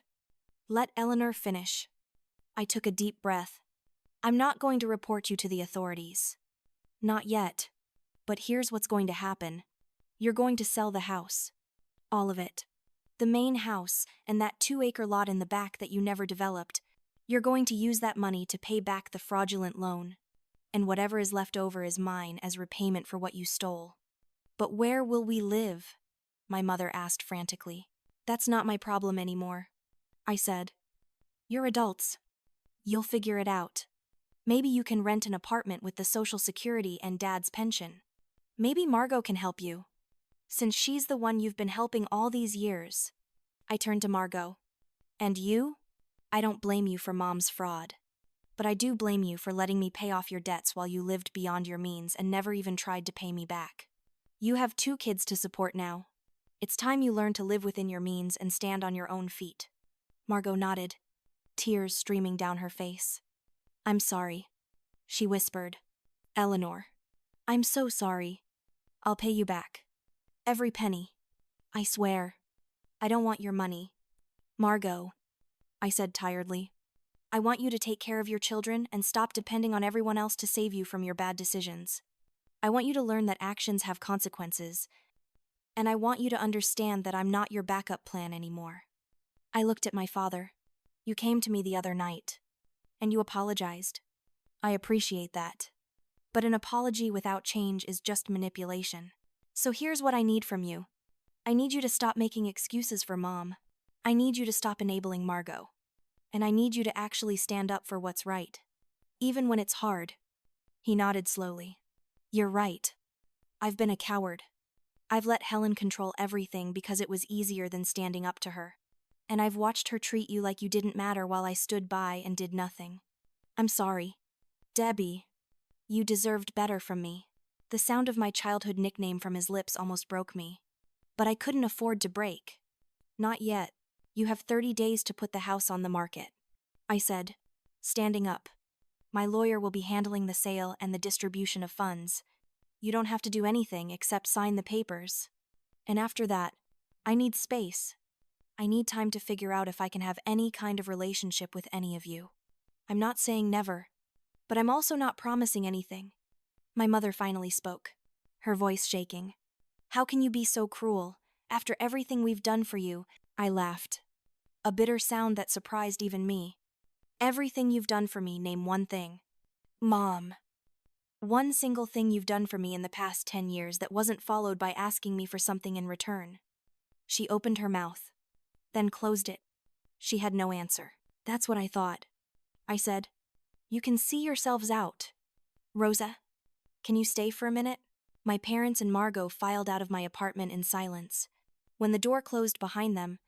Let Eleanor finish. I took a deep breath. I'm not going to report you to the authorities. Not yet. But here's what's going to happen. You're going to sell the house. All of it. The main house and that 2-acre lot in the back that you never developed. You're going to use that money to pay back the fraudulent loan. And whatever is left over is mine as repayment for what you stole. But where will we live? My mother asked frantically. That's not my problem anymore. I said. You're adults. You'll figure it out. Maybe you can rent an apartment with the Social Security and Dad's pension. Maybe Margot can help you. Since she's the one you've been helping all these years. I turned to Margot. And you? I don't blame you for Mom's fraud. But I do blame you for letting me pay off your debts while you lived beyond your means and never even tried to pay me back. You have 2 kids to support now. It's time you learn to live within your means and stand on your own feet. Margot nodded, tears streaming down her face. I'm sorry, she whispered. Eleanor. I'm so sorry. I'll pay you back. Every penny. I swear. I don't want your money. Margot, I said tiredly. I want you to take care of your children and stop depending on everyone else to save you from your bad decisions. I want you to learn that actions have consequences, and I want you to understand that I'm not your backup plan anymore. I looked at my father. You came to me the other night, and you apologized. I appreciate that. But an apology without change is just manipulation. So here's what I need from you. I need you to stop making excuses for Mom. I need you to stop enabling Margot. And I need you to actually stand up for what's right. Even when it's hard. He nodded slowly. You're right. I've been a coward. I've let Helen control everything because it was easier than standing up to her. And I've watched her treat you like you didn't matter while I stood by and did nothing. I'm sorry. Debbie. You deserved better from me. The sound of my childhood nickname from his lips almost broke me. But I couldn't afford to break. Not yet. You have 30 days to put the house on the market. I said, standing up. My lawyer will be handling the sale and the distribution of funds. You don't have to do anything except sign the papers. And after that, I need space. I need time to figure out if I can have any kind of relationship with any of you. I'm not saying never, but I'm also not promising anything. My mother finally spoke, her voice shaking. How can you be so cruel? After everything we've done for you, I laughed. A bitter sound that surprised even me. Everything you've done for me, name one thing. Mom. One single thing you've done for me in the past 10 years that wasn't followed by asking me for something in return. She opened her mouth, then closed it. She had no answer. That's what I thought. I said, You can see yourselves out. Rosa, can you stay for a minute? My parents and Margot filed out of my apartment in silence. When the door closed behind them,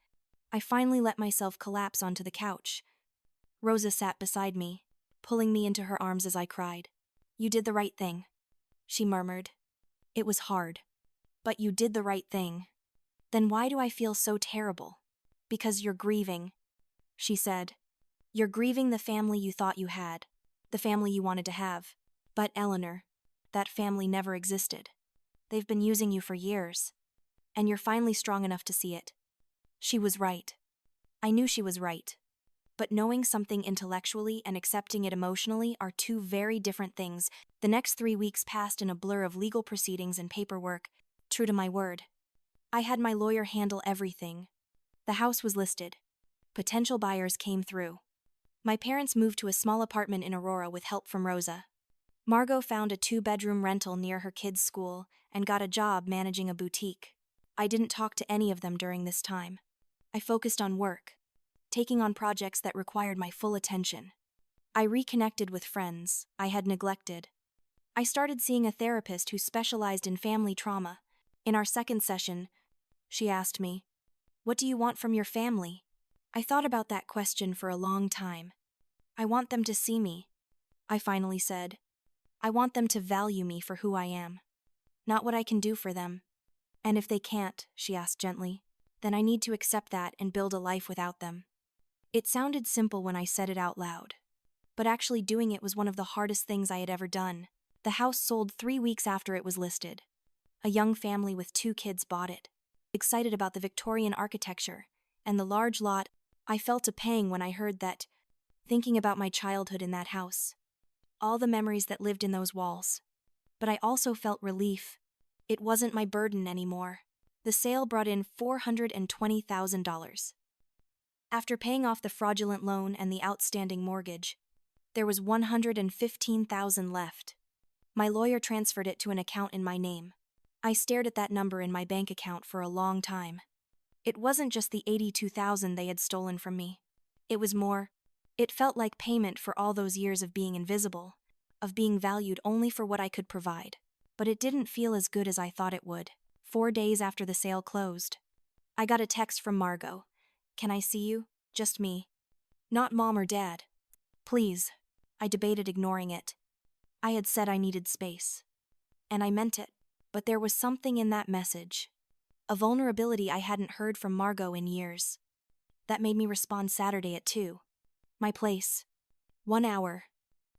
I finally let myself collapse onto the couch. Rosa sat beside me, pulling me into her arms as I cried. You did the right thing, she murmured. It was hard. But you did the right thing. Then why do I feel so terrible? Because you're grieving, she said. You're grieving the family you thought you had, the family you wanted to have. But Eleanor, that family never existed. They've been using you for years. And you're finally strong enough to see it. She was right. I knew she was right. But knowing something intellectually and accepting it emotionally are two very different things. The next 3 weeks passed in a blur of legal proceedings and paperwork. True to my word, I had my lawyer handle everything. The house was listed. Potential buyers came through. My parents moved to a small apartment in Aurora with help from Rosa. Margot found a 2-bedroom rental near her kids' school and got a job managing a boutique. I didn't talk to any of them during this time. I focused on work, taking on projects that required my full attention. I reconnected with friends I had neglected. I started seeing a therapist who specialized in family trauma. In our second session, she asked me, "What do you want from your family?" I thought about that question for a long time. "I want them to see me," I finally said. "I want them to value me for who I am, not what I can do for them. And if they can't," she asked gently, "then I need to accept that and build a life without them." It sounded simple when I said it out loud, but actually doing it was one of the hardest things I had ever done. The house sold 3 weeks after it was listed. A young family with 2 kids bought it, excited about the Victorian architecture and the large lot. I felt a pang when I heard that, thinking about my childhood in that house, all the memories that lived in those walls. But I also felt relief. It wasn't my burden anymore. The sale brought in $420,000. After paying off the fraudulent loan and the outstanding mortgage, there was $115,000 left. My lawyer transferred it to an account in my name. I stared at that number in my bank account for a long time. It wasn't just the $82,000 they had stolen from me. It was more. It felt like payment for all those years of being invisible, of being valued only for what I could provide. But it didn't feel as good as I thought it would. 4 days after the sale closed, I got a text from Margot. "Can I see you? Just me. Not Mom or Dad. Please." I debated ignoring it. I had said I needed space. And I meant it. But there was something in that message, a vulnerability I hadn't heard from Margot in years, that made me respond Saturday at 2. My place. 1 hour.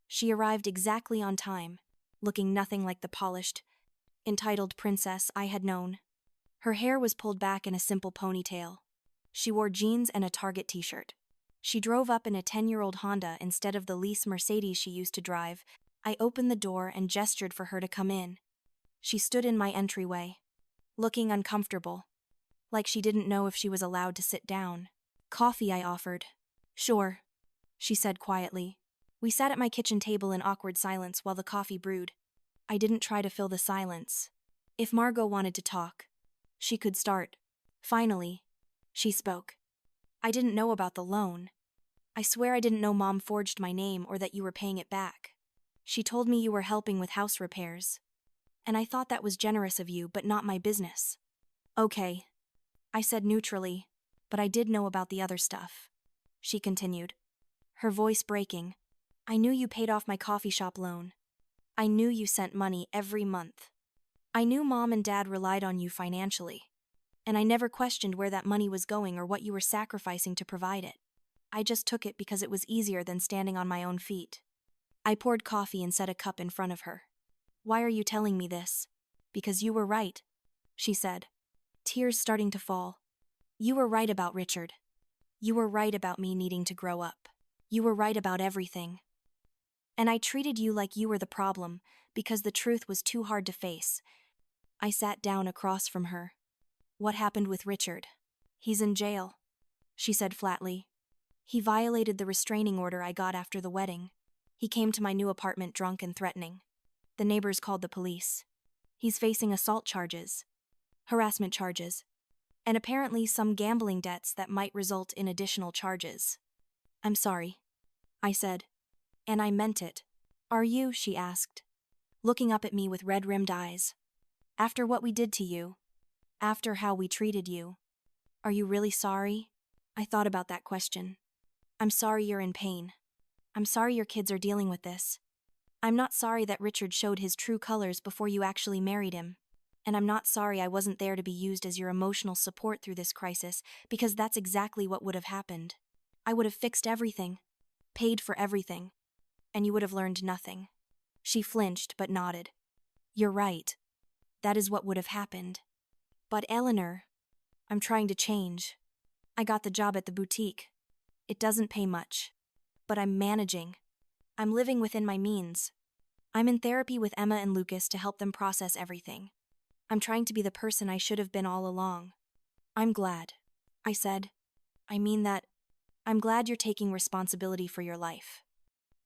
She arrived exactly on time, looking nothing like the polished, entitled princess I had known. Her hair was pulled back in a simple ponytail. She wore jeans and a Target t-shirt. She drove up in a 10-year-old Honda instead of the lease Mercedes she used to drive. I opened the door and gestured for her to come in. She stood in my entryway, looking uncomfortable, like she didn't know if she was allowed to sit down. "Coffee," I offered. "Sure," she said quietly. We sat at my kitchen table in awkward silence while the coffee brewed. I didn't try to fill the silence. If Margot wanted to talk, she could start. Finally, she spoke. "I didn't know about the loan. I swear I didn't know Mom forged my name or that you were paying it back. She told me you were helping with house repairs. And I thought that was generous of you, but not my business." "Okay," I said neutrally, "but I did know about the other stuff," she continued, her voice breaking. "I knew you paid off my coffee shop loan. I knew you sent money every month. I knew Mom and Dad relied on you financially. And I never questioned where that money was going or what you were sacrificing to provide it. I just took it because it was easier than standing on my own feet." I poured coffee and set a cup in front of her. "Why are you telling me this?" "Because you were right," she said, tears starting to fall. "You were right about Richard. You were right about me needing to grow up. You were right about everything. And I treated you like you were the problem because the truth was too hard to face." I sat down across from her. "What happened with Richard?" "He's in jail," she said flatly. "He violated the restraining order I got after the wedding. He came to my new apartment drunk and threatening. The neighbors called the police. He's facing assault charges, harassment charges, and apparently some gambling debts that might result in additional charges." "I'm sorry," I said. "And I meant it." "Are you?" she asked, looking up at me with red-rimmed eyes. "After what we did to you, after how we treated you, are you really sorry?" I thought about that question. "I'm sorry you're in pain. I'm sorry your kids are dealing with this. I'm not sorry that Richard showed his true colors before you actually married him." And I'm not sorry I wasn't there to be used as your emotional support through this crisis, because that's exactly what would have happened. I would have fixed everything, paid for everything, and you would have learned nothing. She flinched but nodded. You're right. That is what would have happened. But Eleanor, I'm trying to change. I got the job at the boutique. It doesn't pay much. But I'm managing. I'm living within my means. I'm in therapy with Emma and Lucas to help them process everything. I'm trying to be the person I should have been all along. I'm glad. I said. I mean that. I'm glad you're taking responsibility for your life.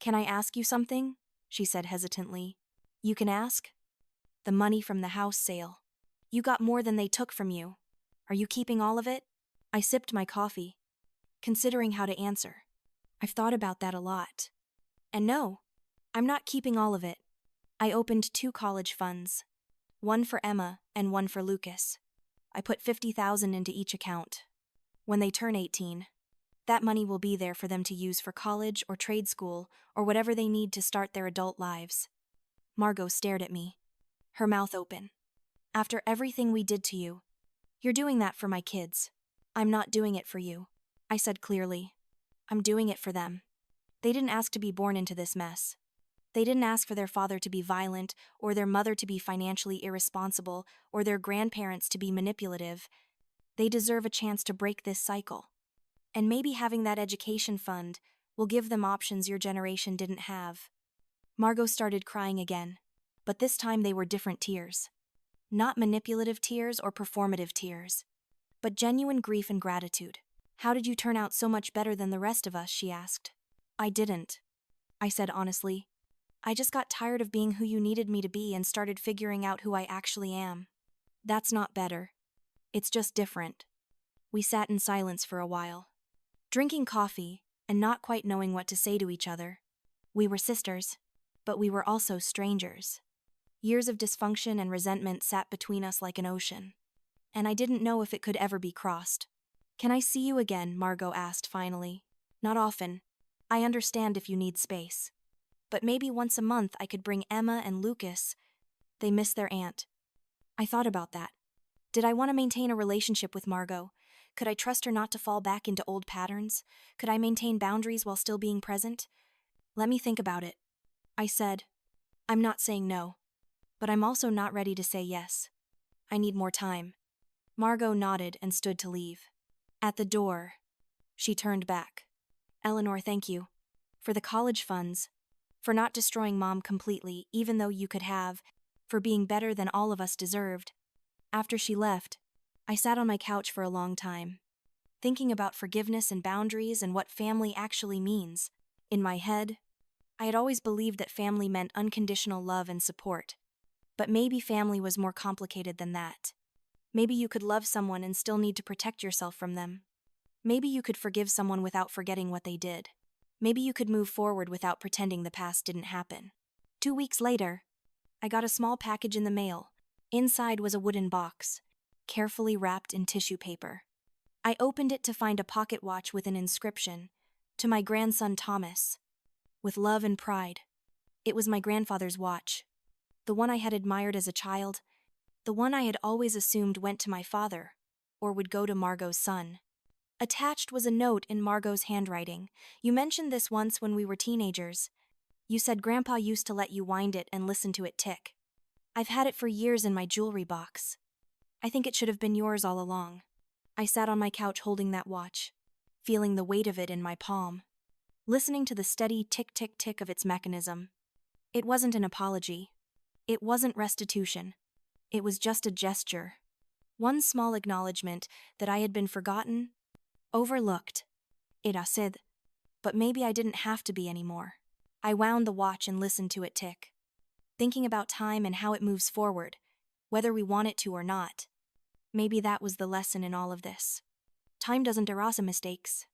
Can I ask you something? She said hesitantly. You can ask? The money from the house sale. You got more than they took from you. Are you keeping all of it? I sipped my coffee, considering how to answer. I've thought about that a lot. And no, I'm not keeping all of it. I opened 2 college funds, one for Emma and one for Lucas. I put $50,000 into each account. When they turn 18, that money will be there for them to use for college or trade school or whatever they need to start their adult lives. Margot stared at me, her mouth open. After everything we did to you, you're doing that for my kids. I'm not doing it for you, I said clearly. I'm doing it for them. They didn't ask to be born into this mess. They didn't ask for their father to be violent, or their mother to be financially irresponsible, or their grandparents to be manipulative. They deserve a chance to break this cycle. And maybe having that education fund will give them options your generation didn't have. Margot started crying again, but this time they were different tears. Not manipulative tears or performative tears, but genuine grief and gratitude. How did you turn out so much better than the rest of us, she asked. I didn't, I said honestly. I just got tired of being who you needed me to be and started figuring out who I actually am. That's not better. It's just different. We sat in silence for a while, drinking coffee and not quite knowing what to say to each other. We were sisters, but we were also strangers. Years of dysfunction and resentment sat between us like an ocean, and I didn't know if it could ever be crossed. Can I see you again? Margot asked finally. Not often. I understand if you need space. But maybe once a month I could bring Emma and Lucas. They miss their aunt. I thought about that. Did I want to maintain a relationship with Margot? Could I trust her not to fall back into old patterns? Could I maintain boundaries while still being present? Let me think about it. I said. I'm not saying no, but I'm also not ready to say yes. I need more time. Margot nodded and stood to leave. At the door, she turned back. Eleanor, thank you. For the college funds. For not destroying Mom completely, even though you could have. For being better than all of us deserved. After she left, I sat on my couch for a long time, thinking about forgiveness and boundaries and what family actually means. In my head, I had always believed that family meant unconditional love and support. But maybe family was more complicated than that. Maybe you could love someone and still need to protect yourself from them. Maybe you could forgive someone without forgetting what they did. Maybe you could move forward without pretending the past didn't happen. 2 weeks later, I got a small package in the mail. Inside was a wooden box, carefully wrapped in tissue paper. I opened it to find a pocket watch with an inscription, "To my grandson Thomas. With love and pride." It was my grandfather's watch, the one I had admired as a child, the one I had always assumed went to my father, or would go to Margot's son. Attached was a note in Margot's handwriting. You mentioned this once when we were teenagers. You said Grandpa used to let you wind it and listen to it tick. I've had it for years in my jewelry box. I think it should have been yours all along. I sat on my couch holding that watch, feeling the weight of it in my palm, listening to the steady tick-tick-tick of its mechanism. It wasn't an apology. It wasn't restitution. It was just a gesture. One small acknowledgement that I had been forgotten, overlooked. It said, but maybe I didn't have to be anymore. I wound the watch and listened to it tick, thinking about time and how it moves forward, whether we want it to or not. Maybe that was the lesson in all of this. Time doesn't erase mistakes,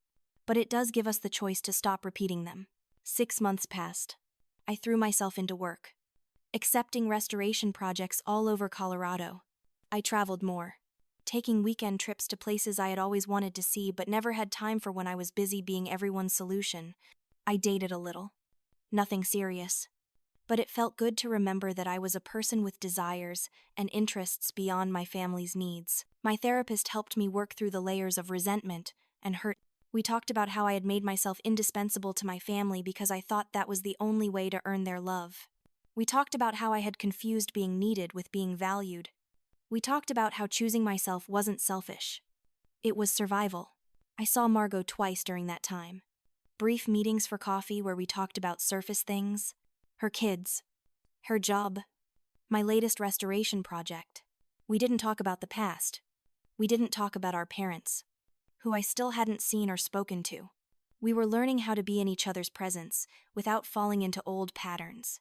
but it does give us the choice to stop repeating them. 6 months passed. I threw myself into work, accepting restoration projects all over Colorado. I traveled more, taking weekend trips to places I had always wanted to see but never had time for when I was busy being everyone's solution. I dated a little. Nothing serious. but it felt good to remember that I was a person with desires and interests beyond my family's needs. My therapist helped me work through the layers of resentment and hurt. We talked about how I had made myself indispensable to my family because I thought that was the only way to earn their love. We talked about how I had confused being needed with being valued. We talked about how choosing myself wasn't selfish. It was survival. I saw Margot twice during that time. Brief meetings for coffee where we talked about surface things, her kids, her job, my latest restoration project. We didn't talk about the past. We didn't talk about our parents, who I still hadn't seen or spoken to. We were learning how to be in each other's presence without falling into old patterns.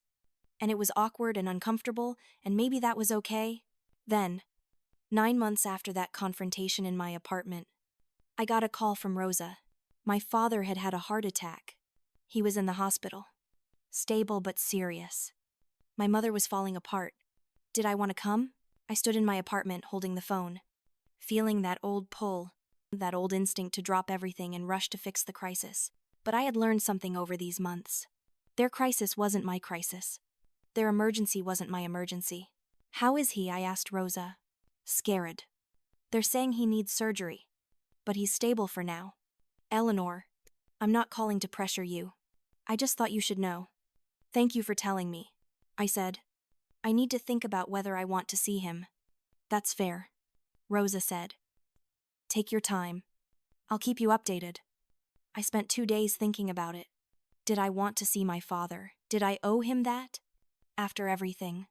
And it was awkward and uncomfortable, and maybe that was okay. Then, 9 months after that confrontation in my apartment, I got a call from Rosa. My father had had a heart attack. He was in the hospital. Stable but serious. My mother was falling apart. Did I want to come? I stood in my apartment holding the phone, feeling that old pull, that old instinct to drop everything and rush to fix the crisis. But I had learned something over these months. Their crisis wasn't my crisis. Their emergency wasn't my emergency. How is he? I asked Rosa. Scared. They're saying he needs surgery. But he's stable for now. Eleanor, I'm not calling to pressure you. I just thought you should know. Thank you for telling me, I said. I need to think about whether I want to see him. That's fair, Rosa said. Take your time. I'll keep you updated. I spent 2 days thinking about it. Did I want to see my father? Did I owe him that? After everything?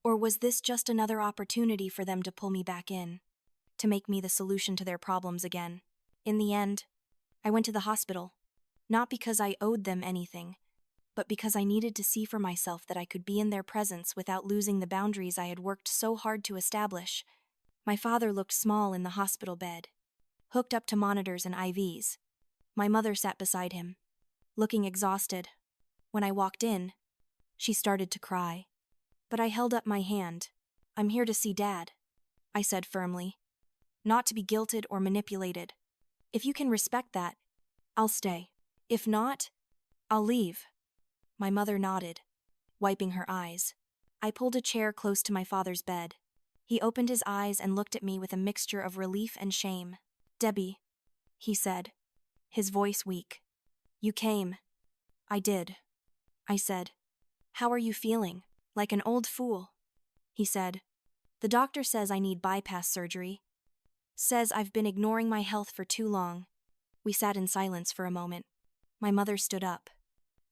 Or was this just another opportunity for them to pull me back in, to make me the solution to their problems again? In the end, I went to the hospital, not because I owed them anything, but because I needed to see for myself that I could be in their presence without losing the boundaries I had worked so hard to establish. My father looked small in the hospital bed, hooked up to monitors and IVs. My mother sat beside him, looking exhausted. When I walked in, she started to cry. But I held up my hand. I'm here to see Dad, I said firmly. Not to be guilted or manipulated. If you can respect that, I'll stay. If not, I'll leave. My mother nodded, wiping her eyes. I pulled a chair close to my father's bed. He opened his eyes and looked at me with a mixture of relief and shame. Debbie, he said, his voice weak. You came. I did, I said. How are you feeling? Like an old fool, he said. The doctor says I need bypass surgery. Says I've been ignoring my health for too long. We sat in silence for a moment. My mother stood up,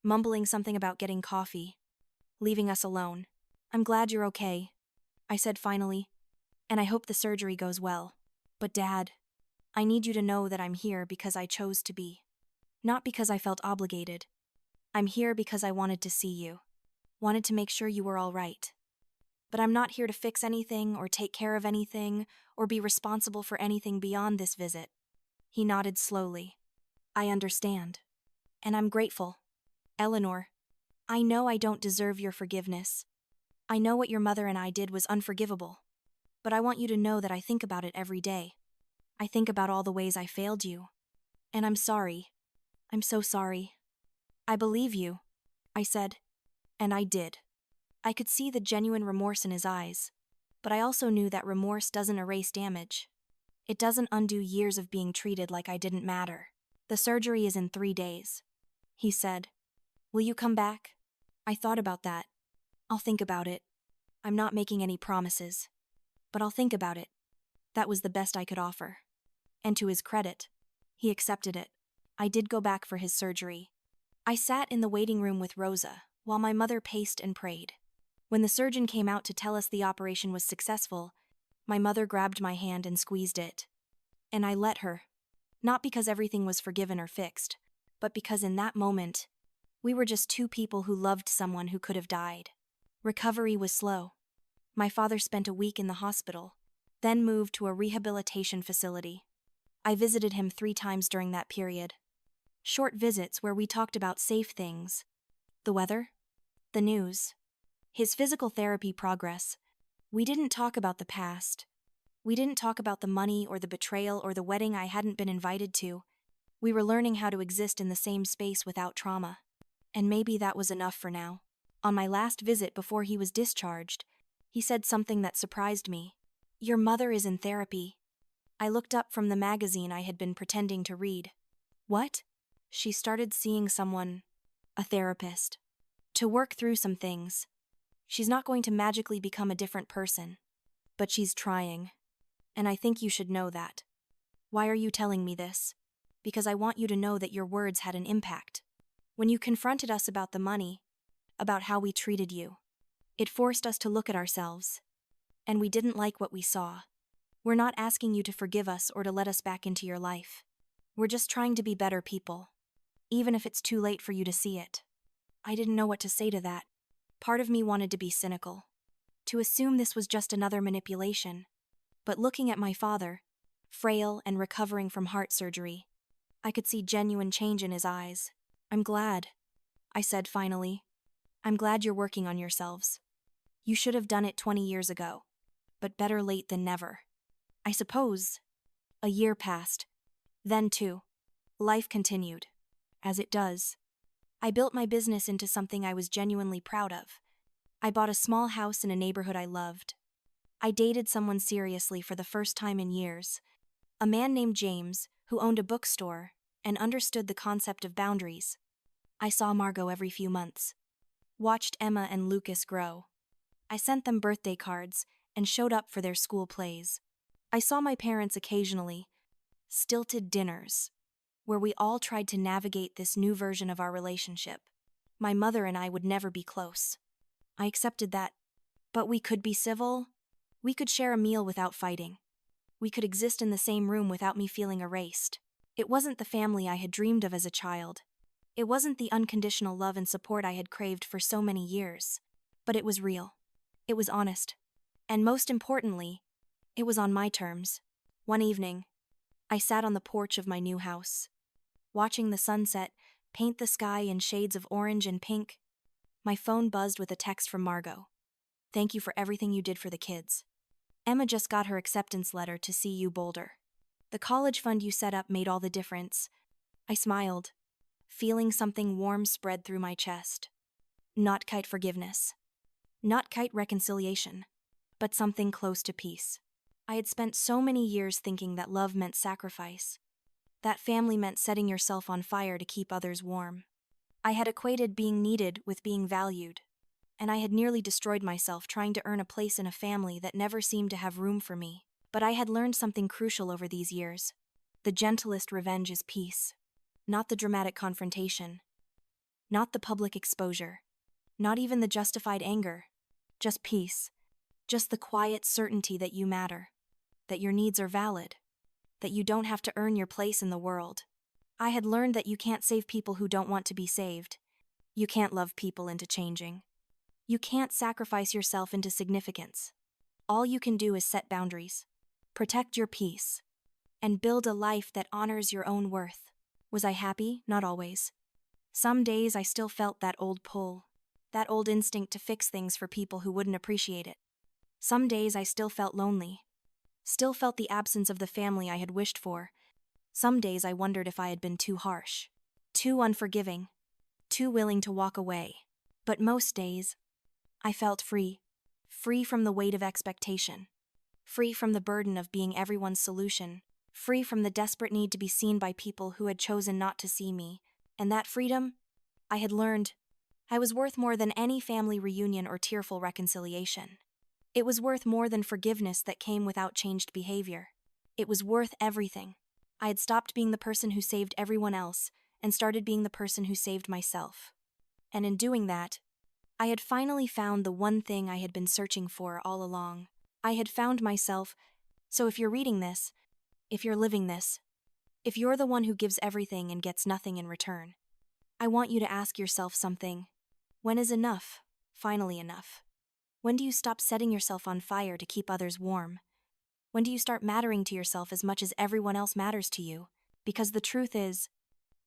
mumbling something about getting coffee, leaving us alone. I'm glad you're okay, I said finally, and I hope the surgery goes well. But Dad, I need you to know that I'm here because I chose to be. Not because I felt obligated. I'm here because I wanted to see you. Wanted to make sure you were all right. But I'm not here to fix anything or take care of anything or be responsible for anything beyond this visit. He nodded slowly. I understand. And I'm grateful. Eleanor, I know I don't deserve your forgiveness. I know what your mother and I did was unforgivable. But I want you to know that I think about it every day. I think about all the ways I failed you. And I'm sorry. I'm so sorry. I believe you, I said. And I did. I could see the genuine remorse in his eyes, but I also knew that remorse doesn't erase damage. It doesn't undo years of being treated like I didn't matter. The surgery is in 3 days, he said. Will you come back? I thought about that. I'll think about it. I'm not making any promises, but I'll think about it. That was the best I could offer. And to his credit, he accepted it. I did go back for his surgery. I sat in the waiting room with Rosa, while my mother paced and prayed. When the surgeon came out to tell us the operation was successful, my mother grabbed my hand and squeezed it. And I let her. Not because everything was forgiven or fixed, but because in that moment, we were just 2 people who loved someone who could have died. Recovery was slow. My father spent a week in the hospital, then moved to a rehabilitation facility. I visited him 3 times during that period. Short visits where we talked about safe things. The weather? The news. His physical therapy progress. We didn't talk about the past. We didn't talk about the money or the betrayal or the wedding I hadn't been invited to. We were learning how to exist in the same space without trauma. And maybe that was enough for now. On my last visit before he was discharged, he said something that surprised me. "Your mother is in therapy." I looked up from the magazine I had been pretending to read. "What?" "She started seeing someone, a therapist, to work through some things. She's not going to magically become a different person, but she's trying. And I think you should know that." "Why are you telling me this?" "Because I want you to know that your words had an impact. When you confronted us about the money, about how we treated you, it forced us to look at ourselves. And we didn't like what we saw. We're not asking you to forgive us or to let us back into your life. We're just trying to be better people, even if it's too late for you to see it." I didn't know what to say to that. Part of me wanted to be cynical, to assume this was just another manipulation. But looking at my father, frail and recovering from heart surgery, I could see genuine change in his eyes. "I'm glad," I said finally. "I'm glad you're working on yourselves. You should have done it 20 years ago, but better late than never." I suppose. A year passed. Then, too, life continued, as it does. I built my business into something I was genuinely proud of. I bought a small house in a neighborhood I loved. I dated someone seriously for the first time in years, a man named James who owned a bookstore and understood the concept of boundaries. I saw Margot every few months, watched Emma and Lucas grow. I sent them birthday cards and showed up for their school plays. I saw my parents occasionally, stilted dinners, where we all tried to navigate this new version of our relationship. My mother and I would never be close. I accepted that. But we could be civil. We could share a meal without fighting. We could exist in the same room without me feeling erased. It wasn't the family I had dreamed of as a child. It wasn't the unconditional love and support I had craved for so many years. But it was real. It was honest. And most importantly, it was on my terms. One evening, I sat on the porch of my new house, watching the sunset paint the sky in shades of orange and pink. My phone buzzed with a text from Margot. "Thank you for everything you did for the kids. Emma just got her acceptance letter to CU Boulder. The college fund you set up made all the difference." I smiled, feeling something warm spread through my chest. Not quite forgiveness. Not quite reconciliation, but something close to peace. I had spent so many years thinking that love meant sacrifice, that family meant setting yourself on fire to keep others warm. I had equated being needed with being valued, and I had nearly destroyed myself trying to earn a place in a family that never seemed to have room for me. But I had learned something crucial over these years. The gentlest revenge is peace. Not the dramatic confrontation. Not the public exposure. Not even the justified anger. Just peace. Just the quiet certainty that you matter. That your needs are valid. That you don't have to earn your place in the world. I had learned that you can't save people who don't want to be saved. You can't love people into changing. You can't sacrifice yourself into significance. All you can do is set boundaries, protect your peace, and build a life that honors your own worth. Was I happy? Not always. Some days I still felt that old pull, that old instinct to fix things for people who wouldn't appreciate it. Some days I still felt lonely, still felt the absence of the family I had wished for. Some days I wondered if I had been too harsh, too unforgiving, too willing to walk away. But most days, I felt free. Free from the weight of expectation. Free from the burden of being everyone's solution. Free from the desperate need to be seen by people who had chosen not to see me. And that freedom, I had learned, I was worth more than any family reunion or tearful reconciliation. It was worth more than forgiveness that came without changed behavior. It was worth everything. I had stopped being the person who saved everyone else and started being the person who saved myself. And in doing that, I had finally found the one thing I had been searching for all along. I had found myself. So if you're reading this, if you're living this, if you're the one who gives everything and gets nothing in return, I want you to ask yourself something. When is enough finally enough? When do you stop setting yourself on fire to keep others warm? When do you start mattering to yourself as much as everyone else matters to you? Because the truth is,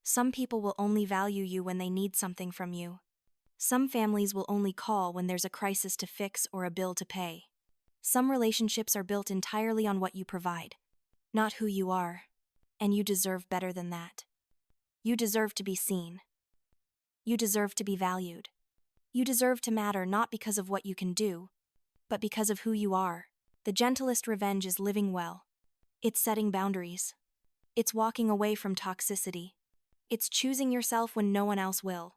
some people will only value you when they need something from you. Some families will only call when there's a crisis to fix or a bill to pay. Some relationships are built entirely on what you provide, not who you are. And you deserve better than that. You deserve to be seen. You deserve to be valued. You deserve to matter not because of what you can do, but because of who you are. The gentlest revenge is living well. It's setting boundaries. It's walking away from toxicity. It's choosing yourself when no one else will.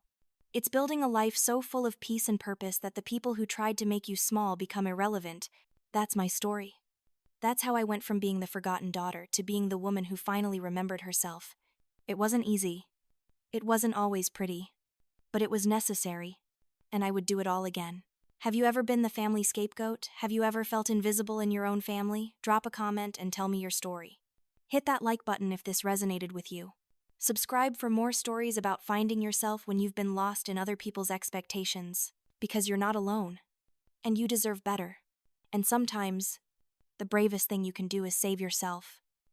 It's building a life so full of peace and purpose that the people who tried to make you small become irrelevant. That's my story. That's how I went from being the forgotten daughter to being the woman who finally remembered herself. It wasn't easy. It wasn't always pretty. But it was necessary. And I would do it all again. Have you ever been the family scapegoat? Have you ever felt invisible in your own family? Drop a comment and tell me your story. Hit that like button if this resonated with you. Subscribe for more stories about finding yourself when you've been lost in other people's expectations, because you're not alone. And you deserve better. And sometimes, the bravest thing you can do is save yourself.